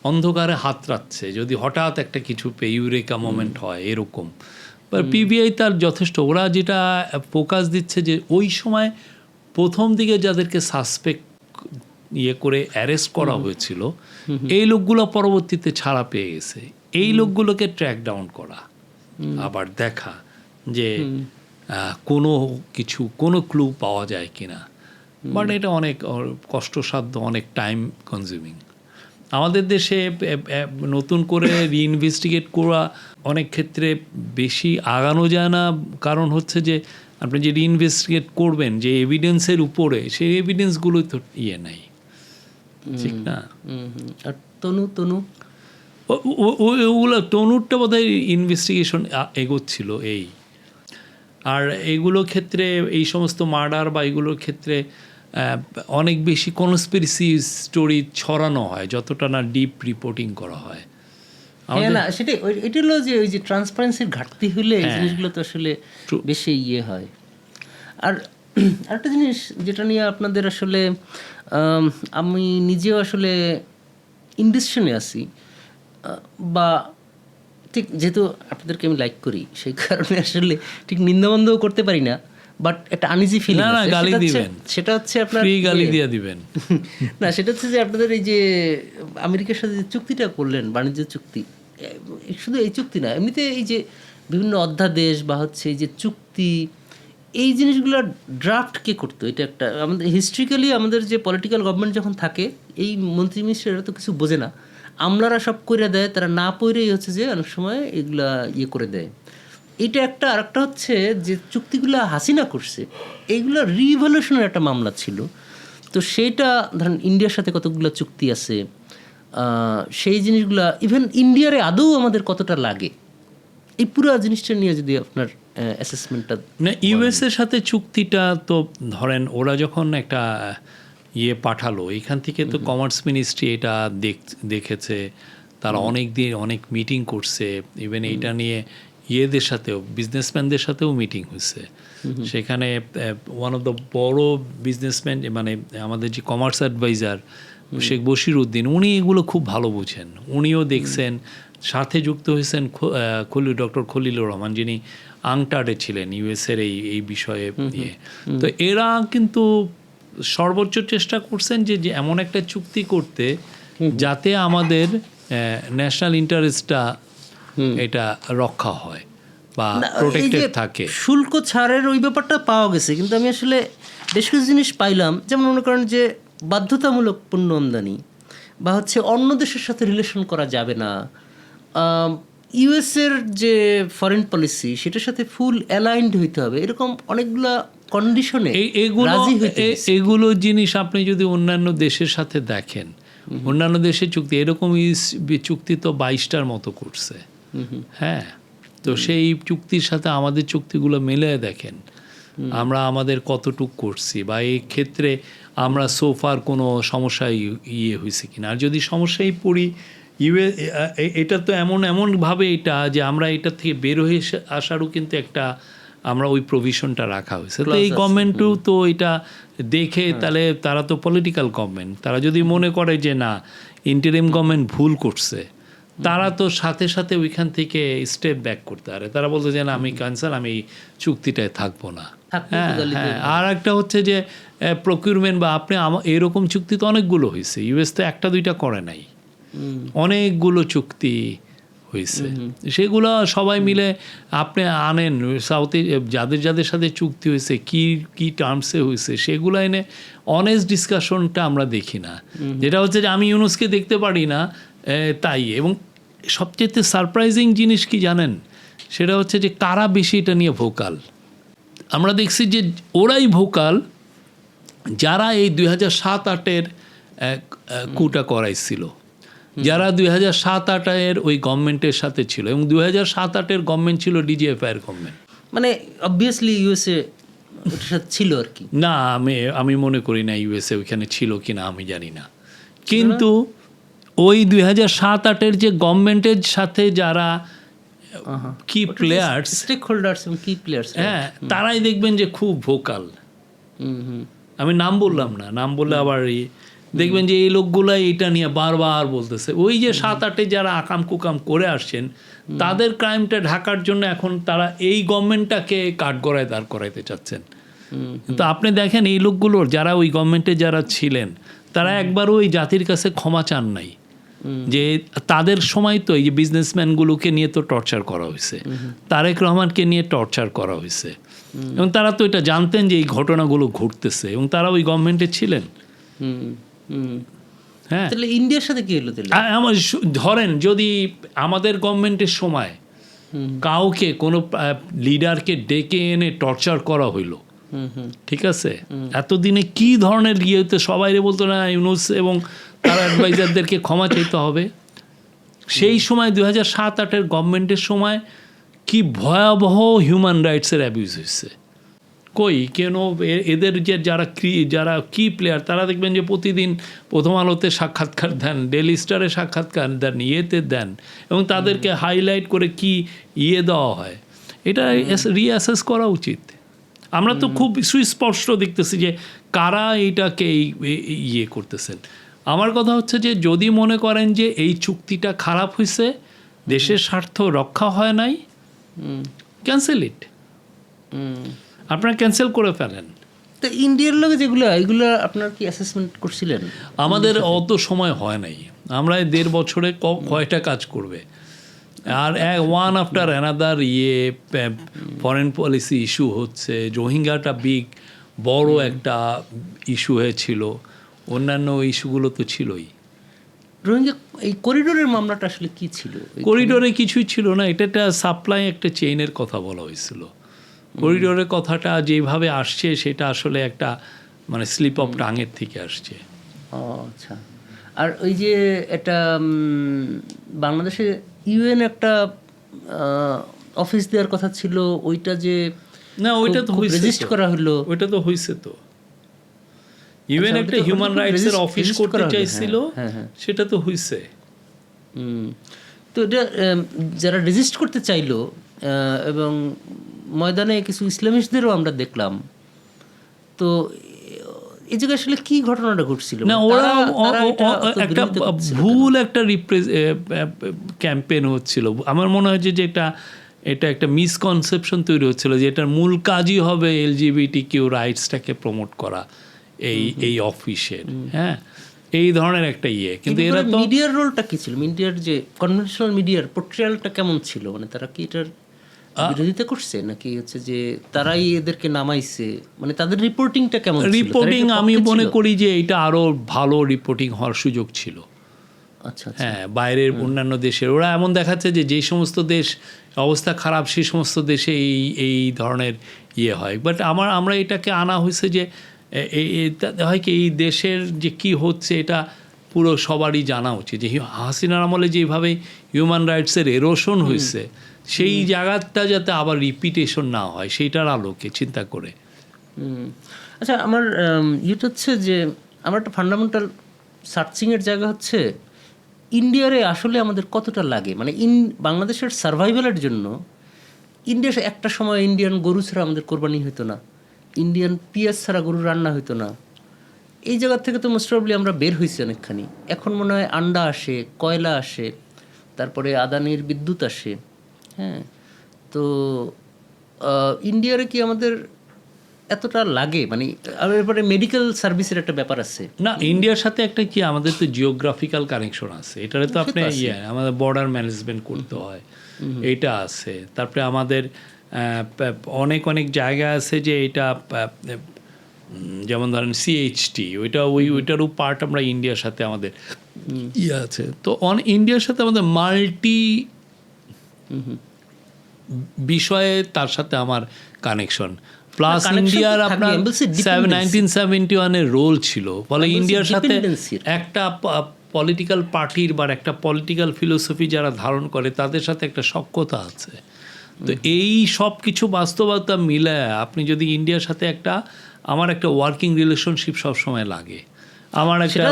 অন্ধকারে হাত রাখছে, যদি হঠাৎ একটা কিছু ইউরেকা মোমেন্ট হয় এরকম। পিবিআই তার যথেষ্ট, ওরা যেটা ফোকাস দিচ্ছে যে ওই সময় প্রথম দিকে যাদেরকে সাসপেক্ট করে অ্যারেস্ট করা হয়েছিল এই লোকগুলো পরবর্তীতে ছাড়া পেয়ে গেছে, এই লোকগুলোকে ট্র্যাক ডাউন করা, আবার দেখা যে কোনো ক্লু পাওয়া যায় কিনা। বাট এটা অনেক কষ্টসাধ্য, অনেক টাইম কনজিউমিং। আমাদের দেশে নতুন করে রিইনভেস্টিগেট করা অনেক ক্ষেত্রে বেশি আগানো যায় না, কারণ হচ্ছে যে আপনি যে রিইনভেস্টিগেট করবেন যে এভিডেন্সের উপরে, সেই এভিডেন্সগুলো তো নাই, ঠিক না? আর তনু ওগুলো তনুরটা বোধহয় ইনভেস্টিগেশন এগোচ্ছিল এই। আর এইগুলোর ক্ষেত্রে এই সমস্ত মার্ডার বা এইগুলোর ক্ষেত্রে অনেক বেশি কনস্পিরেসি স্টোরি ছড়ানো হয়, যতটা না ডিপ রিপোর্টিং করা হয়। হ্যাঁ না, সেটাই, এটা হলো যে ওই যে ট্রান্সপারেন্সির ঘাটতি হলে এই জিনিসগুলো তো আসলে বেশি হয়। আর আরেকটা জিনিস যেটা নিয়ে আপনাদের আসলে আমি নিজেও আসলে ইনডিসিশনে আছি, বা ঠিক যেহেতু আপনাদেরকে আমি লাইক করি সেই কারণে আসলে ঠিক নিন্দাবন্ধও করতে পারি না, বাট একটা আনইজি ফিলিং আছে। গালি দিবেন, সেটা হচ্ছে আপনার গালি দিয়ে দিবেন না, সেটা হচ্ছে যে আপনাদের এই যে আমেরিকার সাথে যে চুক্তিটা করলেন, বাণিজ্য চুক্তি, শুধু এই চুক্তি না, এমনিতে এই যে বিভিন্ন অধ্যাদেশ বা হচ্ছে এই যে চুক্তি, এই জিনিসগুলো ড্রাফট কে করতো? এটা একটা আমাদের হিস্ট্রিক্যালি আমাদের যে পলিটিক্যাল গভর্নমেন্ট যখন থাকে, এই মন্ত্রী মিনিস্টাররা তো কিছু বোঝে না, আমলারা সব করে দেয়, তারা না পড়েই হচ্ছে যে অনেক সময় এগুলা করে দেয়। এটা একটা। আরেকটা হচ্ছে যে চুক্তিগুলো হাসিনা করছে, এইগুলো রিভলিউশনের একটা মামলা ছিল। তো সেইটা ধরেন ইন্ডিয়ার সাথে কতগুলো চুক্তি আছে, সেই জিনিসগুলা ইভেন ইন্ডিয়ারে আদৌ আমাদের কতটা লাগে, এই পুরো জিনিসটা নিয়ে যদি আপনার অ্যাসেসমেন্টটা? না, ইউএস এর সাথে চুক্তিটা তো ধরেন ওরা যখন একটা ইয়ে পাঠালো, এখান থেকে তো কমার্স মিনিস্ট্রি এটা দেখেছে, তারা অনেক দিন অনেক মিটিং করছে, ইভেন এইটা নিয়ে ইয়েদের সাথেও বিজনেসম্যানদের সাথেও মিটিং হয়েছে। সেখানে ওয়ান অফ দ্য বড় বিজনেসম্যান মানে আমাদের যে কমার্স অ্যাডভাইজার শেখ বশির উদ্দিন, উনি এগুলো খুব ভালো বুঝেন, উনিও দেখছেন। সাথে যুক্ত হয়েছেন ডক্টর খলিলুর রহমান, যিনি আংটার্ডে ছিলেন ইউএসের এই বিষয়ে ইয়ে। তো এরা কিন্তু সর্বোচ্চ চেষ্টা করছেন যে এমন একটা চুক্তি করতে যাতে আমাদের ন্যাশনাল ইন্টারেস্টটা এটা রক্ষা হয় বা প্রোটেক্টেড থাকে। শুল্ক ছাড়ের ওই ব্যাপারটা পাওয়া গেছে, কিন্তু আমি আসলে বেশ কিছু জিনিস পাইলাম, যেমন মনে করেন যে বাধ্যতামূলক পণ্য আমদানি বা হচ্ছে অন্য দেশের সাথে রিলেশন করা যাবে না, ইউএসের যে ফরেন পলিসি সেটার সাথে ফুল অ্যালাইনড হইতে হবে, এরকম অনেকগুলা কন্ডিশনে এগুলো জিনিস আপনি যদি অন্যান্য দেশের সাথে দেখেন, অন্যান্য দেশের চুক্তি এরকম চুক্তি তো 22টার মতো করছে। হ্যাঁ, তো সেই চুক্তির সাথে আমাদের চুক্তিগুলো মিলে দেখেন আমরা আমাদের কতটুক করছি, বা এই ক্ষেত্রে আমরা সোফার কোনো সমস্যায় ইয়ে হয়েছে কিনা। আর যদি সমস্যায় পড়ি, এটা তো এমনভাবে এটা যে আমরা এটা থেকে বের হয়ে আসারও কিন্তু একটা আমরা ওই প্রভিশনটা রাখা হয়েছে। তো এই গভর্নমেন্টও তো এটা দেখে, তাহলে তারা তো পলিটিক্যাল গভর্নমেন্ট, তারা যদি মনে করে যে না ইন্টারিম গভর্নমেন্ট ভুল করছে, তারা তো সাথে সাথে ওইখান থেকে স্টেপ ব্যাক করতে পারে। তারা বলতে যে না আমি ক্যান্সেল, আমি চুক্তিটায় থাকবো না। হ্যাঁ, আর একটা হচ্ছে যে প্রকিউরমেন্ট বা আপনি এরকম চুক্তি তো অনেকগুলো হয়েছে, ইউএস তো একটা দুইটা করে নাই, অনেকগুলো চুক্তি হয়েছে। সেগুলো সবাই মিলে আপনি আনেন, সাউথে যাদের সাথে চুক্তি হয়েছে কি টার্মসে হয়েছে সেগুলো এনে অনেস্ট ডিসকাশনটা আমরা দেখি না। যেটা হচ্ছে যে আমি ইউনুসকে দেখতে পারি না তাই। এবং সবচেয়ে সারপ্রাইজিং জিনিস কি জানেন, সেটা হচ্ছে যে কারা বেশি এটা নিয়ে ভোকাল। আমরা দেখছি যে ওরাই ভোকাল যারা এই 2007-08 কুটা করাইছিল, যারা 2007-08 ওই গভর্নমেন্টের সাথে ছিল, এবং 2007-08 গভর্নমেন্ট ছিল ডিজিএফআই এর গভর্নমেন্ট। মানে অবভিয়াসলি ইউএসএ ছিল আর কি। না, আমি মনে করি না ইউএসএ ওইখানে ছিল কিনা আমি জানি না, কিন্তু ওই 2007-08 যে গভর্নমেন্টের সাথে যারা কি প্লেয়ার্স, স্টেক হোল্ডার্স এবং কি প্লেয়ার্স, হ্যাঁ, তারাই দেখবেন যে খুব ভোকাল। আমি নাম বললাম না, নাম বললে আবার দেখবেন যে এই লোকগুলাই এটা নিয়ে বারবার বলতেছে। ওই যে 7-8 যারা আকাম কুকাম করে আসছেন, তাদের ক্রাইমটা ঢাকার জন্য এখন তারা এই গভর্নমেন্টটাকে কাঠগড়ায় দাঁড় করাইতে চাচ্ছেন। তো আপনি দেখেন এই লোকগুলোর যারা ওই গভর্নমেন্টে যারা ছিলেন, তারা একবারও ওই জাতির কাছে ক্ষমা চান নাই। যে তাদের সময় তো এই যে বিজনেসম্যানগুলোকে নিয়ে তো টর্চার করা হয়েছে, তারেক রহমানকে নিয়ে টর্চার করা হয়েছে, এবং তারা তো এটা জানতেন যে এই ঘটনাগুলো ঘটতেছে, এবং তারা ওই গভর্নমেন্টে ছিলেন। হ্যাঁ, তাহলে ইন্ডিয়ার সাথে কি হলো? আমার ধরেন যদি আমাদের গভর্নমেন্টের সময় কাউকে কোনো লিডারকে ডেকে এনে টর্চার করা হইলো, ঠিক আছে, এতদিনে কি ধরনের ইয়েতে সবাই বলতো না ইউনুস এবং তার অ্যাডভাইজারদেরকে ক্ষমা চাইতে হবে। সেই সময় 2007-08 গভর্নমেন্টের সময় কি ভয়াবহ হিউম্যান রাইটসের অ্যাবিউজ হয়েছে। কই কেন এদের যে যারা কি প্লেয়ার, তারা দেখবেন যে প্রতিদিন প্রথম আলোতে সাক্ষাৎকার দেন, ডেইলি স্টারে সাক্ষাৎকার দেন, ইয়েতে দেন, এবং তাদেরকে হাইলাইট করে কি দেওয়া হয়, এটা রিঅ্যাসেস করা উচিত। আমরা তো খুব সুস্পষ্ট দেখতেছি যে কারা এইটাকে ইয়ে করতেছেন। আমার কথা হচ্ছে যে যদি মনে করেন যে এই চুক্তিটা খারাপ হয়েছে, দেশের স্বার্থ রক্ষা হয় নাই, ক্যান্সেল ইট, আপনারা ক্যান্সেল করে ফেলেন। তো ইন্ডিয়ার লোকে যেগুলো এগুলো আপনার কি অ্যাসেসমেন্ট করছিলেন? আমাদের অত সময় হয় নাই, আমরা 1.5 বছরে কয়টা কাজ করবে। আর one after another foreign policy issue হচ্ছে। রোহিঙ্গাটা বড় একটা ইস্যু হয়েছিল, অন্যান্য ইস্যুগুলো তো ছিলই। রোহিঙ্গা এই করিডোরের মামলাটা আসলে কি ছিল? করিডোরে কিছুই ছিল না, এটা একটা সাপ্লাই একটা চেইনের কথা বলা হয়েছিল। করিডোরের কথাটা যেভাবে আসছে সেটা আসলে একটা মানে স্লিপ অফ টাঙের থেকে আসছে। আচ্ছা। আর ওই যে এটা বাংলাদেশে ইউএন একটা অফিস দেওয়ার কথা ছিল, ওইটা যে না ওইটা তো হয়েছে, রেজিস্ট করা হলো। ওইটা তো হয়েছে তো, ইভেন একটা হিউম্যান রাইটসের অফিস করতে চাইছিল, সেটা তো হয়েছে। তো এটা যারা রেজিস্ট করতে চাইলো এবং ময়দানে কিছু ইসলামিস্টদেরও আমরা দেখলাম, তো এই জায়গায় আসলে কি ঘটনাটা ঘটছিল? না ওরা একটা ভুল একটা ক্যাম্পেইন হচ্ছিল। আমার মনে হয় যে এটা একটা মিসকনসেপশন তৈরি হচ্ছিল যে এটার মূল কাজই হবে LGBTQ রাইটসটাকে প্রমোট করা এই অফিসের, হ্যাঁ, এই ধরনের একটা ইয়ে। কিন্তু এরা তো মিডিয়ার রোলটা কি ছিল? মিডিয়ার যে কনভেনশনাল মিডিয়ার পোর্ট্রেয়ালটা কেমন ছিল? মানে তারা কি এটার বিরোধিতা করছে নাকি হচ্ছে যে তারাই এদেরকে নামাইছে? মানে তাদের রিপোর্টিংটা কেমন ছিল? রিপোর্টিং আমি মনে করি যে এটা আরো ভালো রিপোর্টিং হওয়ার সুযোগ ছিল। আচ্ছা, হ্যাঁ, বাইরের অন্যান্য দেশের ওরা এমন দেখাচ্ছে যে যেই সমস্ত দেশ অবস্থা খারাপ সেই সমস্ত দেশে এই ধরনের ইয়ে হয়। বাট আমরা এটাকে আনা হয়েছে যে হয় কি এই দেশের যে কি হচ্ছে এটা পুরো সবারই জানা উচিত, যে হাসিনার আমলে যেভাবে হিউম্যান রাইটসের এরোশন হয়েছে সেই জায়গাটা যাতে আবার রিপিটেশন না হয় সেইটার আলোকে চিন্তা করে। আচ্ছা, আমার ইয়েটা হচ্ছে যে আমার একটা ফান্ডামেন্টাল সার্চিংয়ের জায়গা হচ্ছে ইন্ডিয়ারে আসলে আমাদের কতটা লাগে। মানে বাংলাদেশের সার্ভাইভালের জন্য ইন্ডিয়া একটা সময় ইন্ডিয়ান গরু ছাড়া আমাদের কোরবানি হতো না, ইন্ডিয়ান পেঁয়াজ ছাড়া গরু রান্না হতো না। এই জায়গা থেকে তো মোস্ট প্রবলি আমরা বের হয়েছি অনেকখানি। এখন মনে হয় আন্ডা আসে, কয়লা আসে, তারপরে আদানির বিদ্যুৎ আসে। হ্যাঁ, তো ইন্ডিয়ারে কি আমাদের এতটা লাগে? মানে আর এরপরে মেডিকেল সার্ভিসের একটা ব্যাপার আছে না, ইন্ডিয়ার সাথে একটা কি আমাদের তো জিওগ্রাফিক্যাল কানেকশন আছে, এটারে তো আপনি আমাদের বর্ডার ম্যানেজমেন্ট করতে হয়, এটা আছে। তারপরে আমাদের অনেক জায়গা আছে যে এটা যেমন ধরেন CHT, ওইটারও পার্ট আমরা ইন্ডিয়ার সাথে আমাদের ইয়ে আছে। তো ইন্ডিয়ার সাথে আমাদের মাল্টি বিষয়ে তার সাথে আমার কানেকশন, প্লাস ইন্ডিয়ার আপনার 1971-এর রোল ছিল, ফলে ইন্ডিয়ার সাথে একটা পলিটিক্যাল পার্টির বা একটা পলিটিক্যাল ফিলোসফি যারা ধারণ করে তাদের সাথে একটা সখ্যতা আছে। তো এই সব কিছু বাস্তবতা মিলে আপনি যদি ইন্ডিয়ার সাথে আমার একটা ওয়ার্কিং রিলেশনশিপ সবসময় লাগে। আমার একটা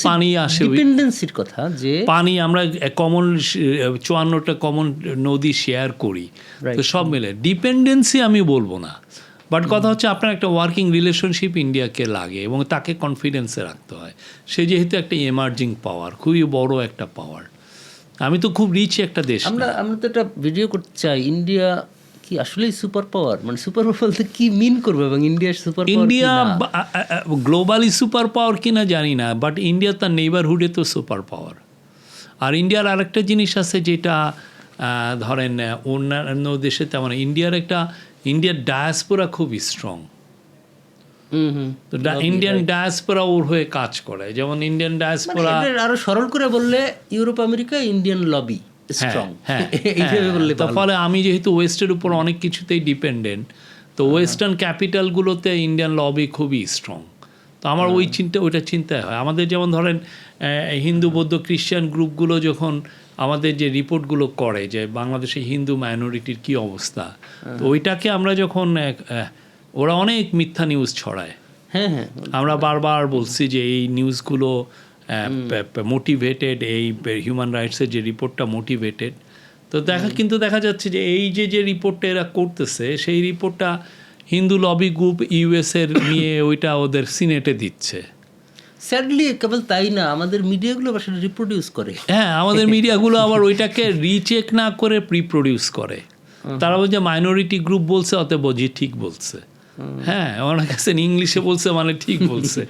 পানি আসে, ডিপেন্ডেন্সির কথা, যে পানি আমরা কমন 54টা কমন নদী শেয়ার করি, তো সব মিলে ডিপেন্ডেন্সি আমি বলবো না, বাট কথা হচ্ছে আপনার একটা ওয়ার্কিং রিলেশনশিপ ইন্ডিয়াকে লাগে এবং তাকে কনফিডেন্সে রাখতে হয়। সে যেহেতু একটা এমার্জিং পাওয়ার, খুবই বড় একটা পাওয়ার। আমি তো খুব রিচ একটা দেশ। আমরা তো একটা ভিডিও করতে চাই, ইন্ডিয়া কি আসলেই সুপার পাওয়ার? মানে সুপার পাওয়ার বলতে কি মিন করবে, এবং ইন্ডিয়ার super power, India globally super power কিনা জানি না, বাট ইন্ডিয়া তার নেইবারহুডে তো সুপার পাওয়ার। আর ইন্ডিয়ার আরেকটা জিনিস আছে যেটা ধরেন অন্যান্য দেশে তেমন, ইন্ডিয়ার ডায়াসপোরা খুব স্ট্রং। তো ইন্ডিয়ান ডায়াসপোরা ওর হয়ে কাজ করে, যেমন ইন্ডিয়ান ডায়াসপোরা আরো সরল করে বললে Europe America Indian lobby strong. তো ফলে আমি যেহেতু ওয়েস্টের উপর অনেক কিছুতেই ডিপেন্ডেন্ট, তো ওয়েস্টার্ন ক্যাপিটালগুলোতে ইন্ডিয়ান লবি খুবই স্ট্রং। তো আমার ওইটা চিন্তায় হয়। আমাদের যেমন ধরেন হিন্দু বৌদ্ধ খ্রিস্টান গ্রুপগুলো যখন আমাদের যে রিপোর্টগুলো করে যে বাংলাদেশে হিন্দু মাইনরিটির কি অবস্থা, তো ওইটাকে আমরা যখন ওরা অনেক মিথ্যা নিউজ ছড়ায়, আমরা বারবার বলছি যে এই নিউজগুলো মোটিভেটেড, এই হিউম্যান রাইটসের যে রিপোর্টটা মোটিভেটেড। তো কিন্তু দেখা যাচ্ছে যে এই যে রিপোর্টটা এরা করতেছে, সেই রিপোর্টটা হিন্দু লবি গ্রুপ ইউএসের নিয়ে ওইটা ওদের সিনেটে দিচ্ছে। স্যাডলি কেবল তাই না, আমাদের মিডিয়াগুলো আসলে রিপ্রোডিউস করে। হ্যাঁ, আমাদের মিডিয়াগুলো আবার ওইটাকে রিচেক না করে প্রিপ্রোডিউস করে। তারা বলছে মাইনরিটি গ্রুপ বলছে অতএব জি ঠিক বলছে। হ্যাঁ, অনেক আছেন ইংলিশে বলছে মানে ঠিক বলছে,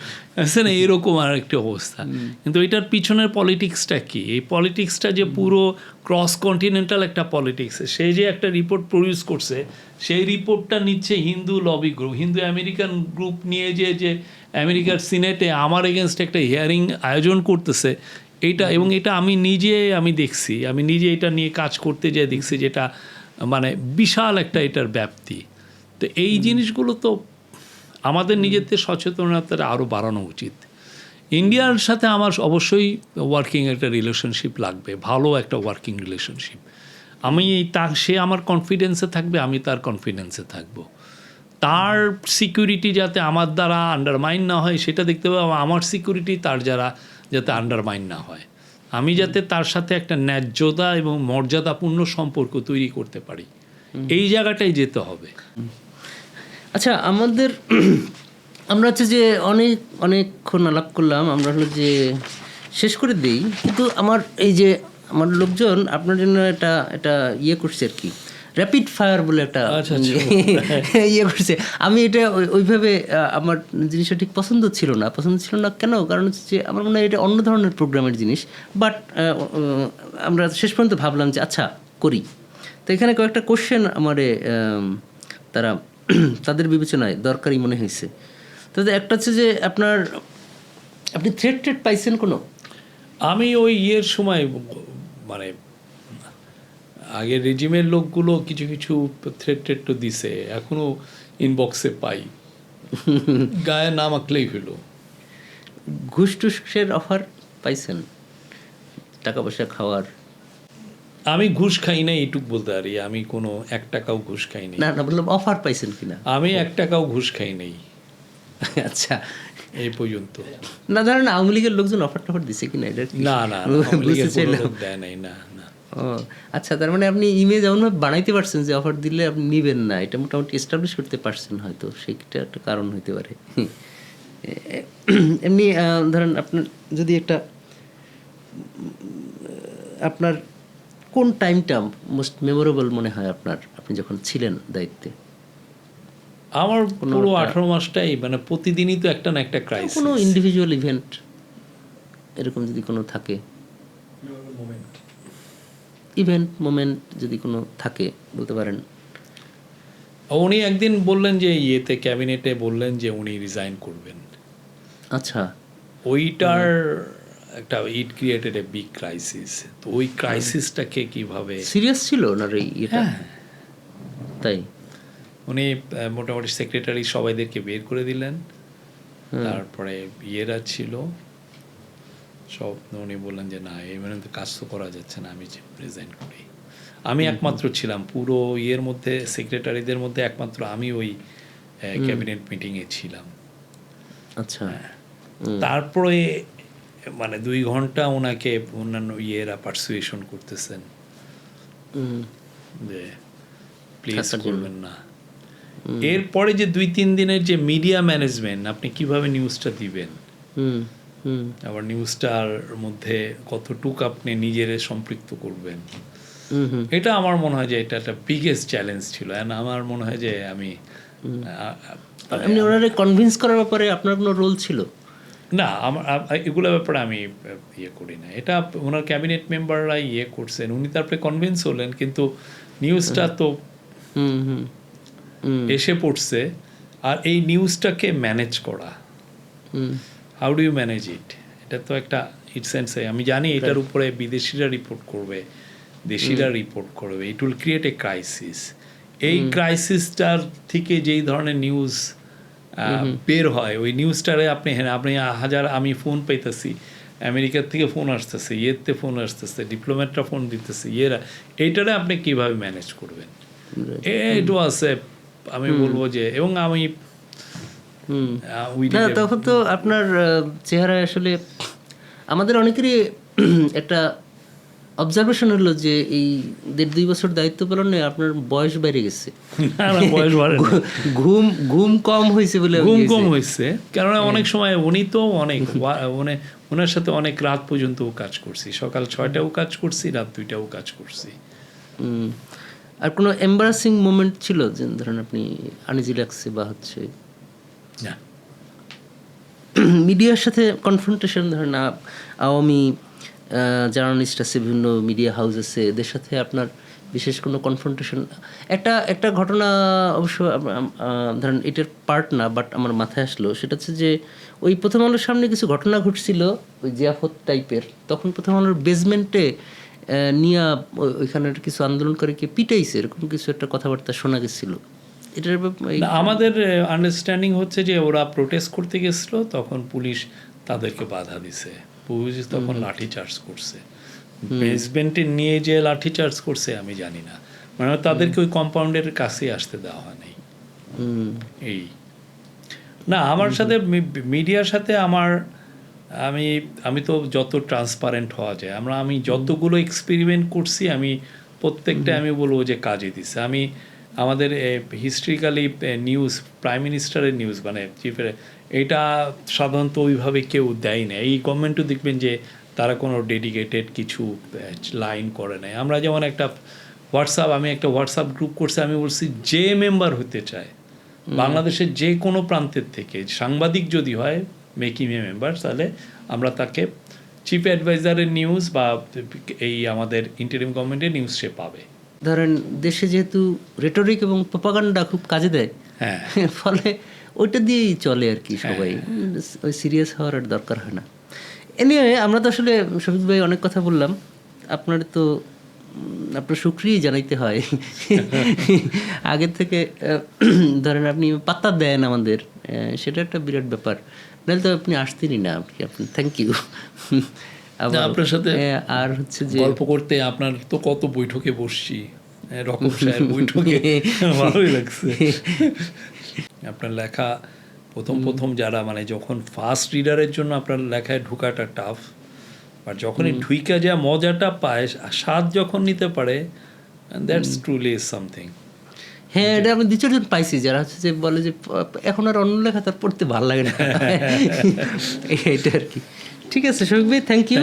না এরকম আর একটি অবস্থা। কিন্তু এটার পিছনের পলিটিক্সটা কি? এই পলিটিক্সটা যে পুরো ক্রস কন্টিনেন্টাল একটা পলিটিক্স। সে যে একটা রিপোর্ট প্রডিউস করছে, সেই রিপোর্টটা নিচ্ছে Hindu lobby group, Hindu American group নিয়ে যে আমেরিকার সিনেটে আমার এগেনস্ট একটা হিয়ারিং আয়োজন করতেছে। এবং এটা আমি দেখছি, আমি নিজে এটা নিয়ে কাজ করতে যেয়ে দেখছি যেটা মানে বিশাল একটা এটার ব্যাপ্তি। তো এই জিনিসগুলো তো আমাদের নিজেদের সচেতনতাটা আরও বাড়ানো উচিত। ইন্ডিয়ার সাথে আমার অবশ্যই ওয়ার্কিং একটা রিলেশনশিপ লাগবে, ভালো একটা ওয়ার্কিং রিলেশনশিপ। সে আমার কনফিডেন্সে থাকবে, আমি তার কনফিডেন্সে থাকবো। তার সিকিউরিটি যাতে আমার দ্বারা আন্ডারমাইন না হয় সেটা দেখতে হবে, আমার সিকিউরিটি তার যাতে আন্ডারমাইন না হয়। আমি যাতে তার সাথে একটা ন্যায্যতা এবং মর্যাদাপূর্ণ সম্পর্ক তৈরি করতে পারি, এই জায়গাটাই যেতে হবে। আচ্ছা, আমরা হচ্ছে যে অনেকক্ষণ আলাপ করলাম, আমরা হলো যে শেষ করে দিই, কিন্তু আমার লোকজন আপনার জন্য এটা ইয়ে করছে আর কি, র্যাপিড ফায়ার বলে একটা ইয়ে করছে। আমি এটা ওইভাবে আমার জিনিসটা ঠিক পছন্দ ছিল না কেন, কারণ হচ্ছে যে আমার মনে হয় এটা অন্য ধরনের প্রোগ্রামের জিনিস, বাট আমরা শেষ পর্যন্ত ভাবলাম যে আচ্ছা করি। তো এখানে কয়েকটা কোশ্চেন তাদের বিবেচনায় দরকারি মনে হয়েছে। তো একটা হচ্ছে যে আপনি থ্রেট পাইছেন কোনো? আমি ওই ইয়ের সময় মানে আগের রেজিমের লোকগুলো কিছু কিছু থ্রেট তো দিছে, এখনো ইনবক্সে পাই, গায়ে নাম আঁকলেই হলো। ঘুষ টুসের অফার পাইছেন, টাকা পয়সা খাওয়ার? আমি ঘুষ খাই না এইটুক বলতে পারি, আমি কোনো 1 টাকাও ঘুষ খাই নাই। না বললাম অফার পাইছেন কিনা। আমি 1 টাকাও ঘুষ খাই নাই। আচ্ছা, এই পর্যন্ত না ধরেন আওয়ামী লীগের লোকজন অফার টফার দিছে কিনা এটা না দেয় নাই। না। ও আচ্ছা, তার মানে আপনি ইমেজ এমনভাবে বানাইতে পারছেন যে অফার দিলে আপনি নেবেন না, এটা মোটামুটি এস্টাবলিশ করতে পারছেন, হয়তো সেইটা একটা কারণ হইতে পারে। এমনি ধরেন আপনার যদি আপনার কোন টাইমটা মোস্ট মেমোরেবল মনে হয় আপনি যখন ছিলেন দায়িত্বে? আমার পুরো 18 মাসটাই মানে প্রতিদিনই তো একটা না একটা ক্রাইসিস। কোনো ইন্ডিভিজুয়াল ইভেন্ট এরকম যদি কোনো থাকে, মোমেন্ট যদি কোনো থাকে বলতে পারেন। উনি একদিন বললেন যে ক্যাবিনেটে বললেন যে উনি রিজাইন করবেন। আচ্ছা, ওইটার একটা ইট ক্রিয়েটেড এ বিগ ক্রাইসিস। তো ওই ক্রাইসিসটাকে কিভাবে সিরিয়াস ছিল না এটা? তাই উনি মোটামুটি সেক্রেটারি সবাইদেরকে বের করে দিলেন, তারপরে ইয়েরা ছিল সব, উনি বললেন যে না এই মানে তো কাজ তো করা যাচ্ছে না, আমি রিজাইন করি। আমি একমাত্র ছিলাম পুরো ইয়ের মধ্যে, সেক্রেটারিদের মধ্যে একমাত্র আমি ওই ক্যাবিনেট মিটিংয়ে ছিলাম। আচ্ছা, তারপরে মানে 2 ঘন্টা ওনাকে অন্যান্য ইয়েরা পারসুয়েশন করতেছেন যে প্লিজ করবেন না। এরপরে যে 2-3 দিনের যে মিডিয়া ম্যানেজমেন্ট, আপনি কিভাবে নিউজটা দিবেন, আবার নিউজটার মধ্যে কতটুকু আপনি নিজের সম্পৃক্ত করবেন, এটা আমার মনে হয় যে এটা একটা বিগেস্ট চ্যালেঞ্জ ছিল। আমার মনে হয় যে আমি ওনারে কনভিন্স করার ব্যাপারে আপনার কোনো রোল ছিল না? আমার এগুলো ব্যাপারে আমি ইয়ে করি না, এটা ওনার ক্যাবিনেট মেম্বাররা ইয়ে করছেন, উনি তারপরে কনভিন্স হলেন, কিন্তু নিউজটা তো এসে পড়ছে। আর এই নিউজটাকে ম্যানেজ করা, how do you manage it, এটা তো একটা আমি জানি এটার উপরে বিদেশিরা রিপোর্ট করবে, দেশিরা রিপোর্ট করবে, it will create a crisis. এই ক্রাইসিসটার থেকে যেই ধরনের নিউজ বের হয়, ওই নিউজটারে আপনি আমি ফোন পাইতেছি, আমেরিকার থেকে ফোন আসতেছে, ইয়েতে ফোন আসতেছে, ডিপ্লোম্যাটরা ফোন দিতেছে, এইটারে আপনি কিভাবে ম্যানেজ করবেন? ইট ওয়াজ আমি বলবো যে, এবং আমি তখন তো আপনার চেহারায় আসলে আমাদের অনেকেরই একটা অবজারভেশন হলো যে এই 1.5-2 বছর দায়িত্ব পালনে আপনার বয়স বেড়ে গেছে। ঘুম কম হয়েছে বলে? ঘুম কম হয়েছে, কেননা অনেক সময় উনি তো ওনার সাথে অনেক রাত পর্যন্ত কাজ করছি, সকাল 6টাও কাজ করছি, রাত 2টাও কাজ করছি। আর কোনো এম্বারাসিং মোমেন্ট ছিল যে ধরেন আপনি আনইজি লাগছে বা হচ্ছে না? মিডিয়ার সাথে কনফ্রন্টেশন, ধরেন আওয়ামী জার্নালিস্ট আছে, বিভিন্ন মিডিয়া হাউস আছে, এদের সাথে আপনার বিশেষ কোনো কনফ্রন্টেশন? একটা ঘটনা অবশ্য ধরেন এটার পার্ট না, বাট আমার মাথায় আসলো, সেটা হচ্ছে যে ওই প্রথম আলোর সামনে কিছু ঘটনা ঘটছিল ওই জিয়াফত টাইপের, তখন প্রথম আলোর বেসমেন্টে নিয়ে ওইখানের কিছু আন্দোলনকারীকে পিটাইছে, এরকম কিছু একটা কথাবার্তা শোনা গেছিল। এটার আমাদের আন্ডারস্ট্যান্ডিং হচ্ছে যে ওরা প্রোটেস্ট করতে গেছিল, তখন পুলিশ তাদেরকে বাধা দিছে, পুলিশ তখন লাঠি চার্জ করছে, বেসমেন্টে নিয়ে যে লাঠি চার্জ করছে আমি জানি না, মানে তাদেরকে ওই কম্পাউন্ডের কাছে আসতে দেওয়া হয় নাই। এই না, আমার সাথে মিডিয়ার সাথে আমি তো যত ট্রান্সপারেন্ট হওয়া যায়, আমি যতগুলো এক্সপেরিমেন্ট করছি আমি প্রত্যেকটা আমি বলবো যে কাজে দিছে। আমি আমাদের হিস্ট্রিক্যালি নিউজ, প্রাইম মিনিস্টারের নিউজ মানে চিফের, এটা সাধারণত ওইভাবে কেউ দেয় না। এই গভর্নমেন্টও দেখবেন যে তারা কোনো ডেডিকেটেড কিছু লাইন করে নাই। আমরা যেমন আমি একটা হোয়াটসঅ্যাপ গ্রুপ করছি, আমি বলছি যে মেম্বার হতে চায় বাংলাদেশের যে কোনো প্রান্তের থেকে, সাংবাদিক যদি হয় মেকিং এ মেম্বার, তাহলে আমরা তাকে চিফ অ্যাডভাইজারের নিউজ বা এই আমাদের ইন্টারিম গভর্নমেন্টের নিউজ সে পাবে। ধরেন দেশে যেহেতু রেটরিক এবং প্রোপাগান্ডা খুব কাজে দেয়, হ্যাঁ, ফলে ওইটা দিয়েই চলে আর কি সবাই, ওই সিরিয়াস হওয়ার আর দরকার হয় না। এনিওয়ে, আমরা তো আসলে শফিক ভাই অনেক কথা বললাম, আপনার তো আপনার শুকরিয়া জানাইতে হয় আগে থেকে। ধরেন আপনি পাত্তা দেন আমাদের, সেটা একটা বিরাট ব্যাপার, নাহলে তো আপনি আসতেনই না। আপনি থ্যাংক ইউ। আপনার সাথে আর হচ্ছে যে গল্প করতে, আপনার তো কত বৈঠকে বসছি, রকম সাহেব বৈঠকে ভালোই লাগছে। আপনার লেখা প্রথম যারা মানে যখন ফার্স্ট রিডারের জন্য আপনার লেখায় ঢোকাটা টাফ, আর যখনই ঢুইকা যা মজাটা পায়, স্বাদ যখন নিতে পারে, দ্যাটস ট্রুলি সামথিং। হ্যাঁ, এটা আমি 2-4 জন পাইছি যারা হচ্ছে যে বলে যে এখন আর অন্য লেখা তার পড়তে ভালো লাগে না, এটা আর কি। ঠিক আছে শফিক ভাই, থ্যাংক ইউ।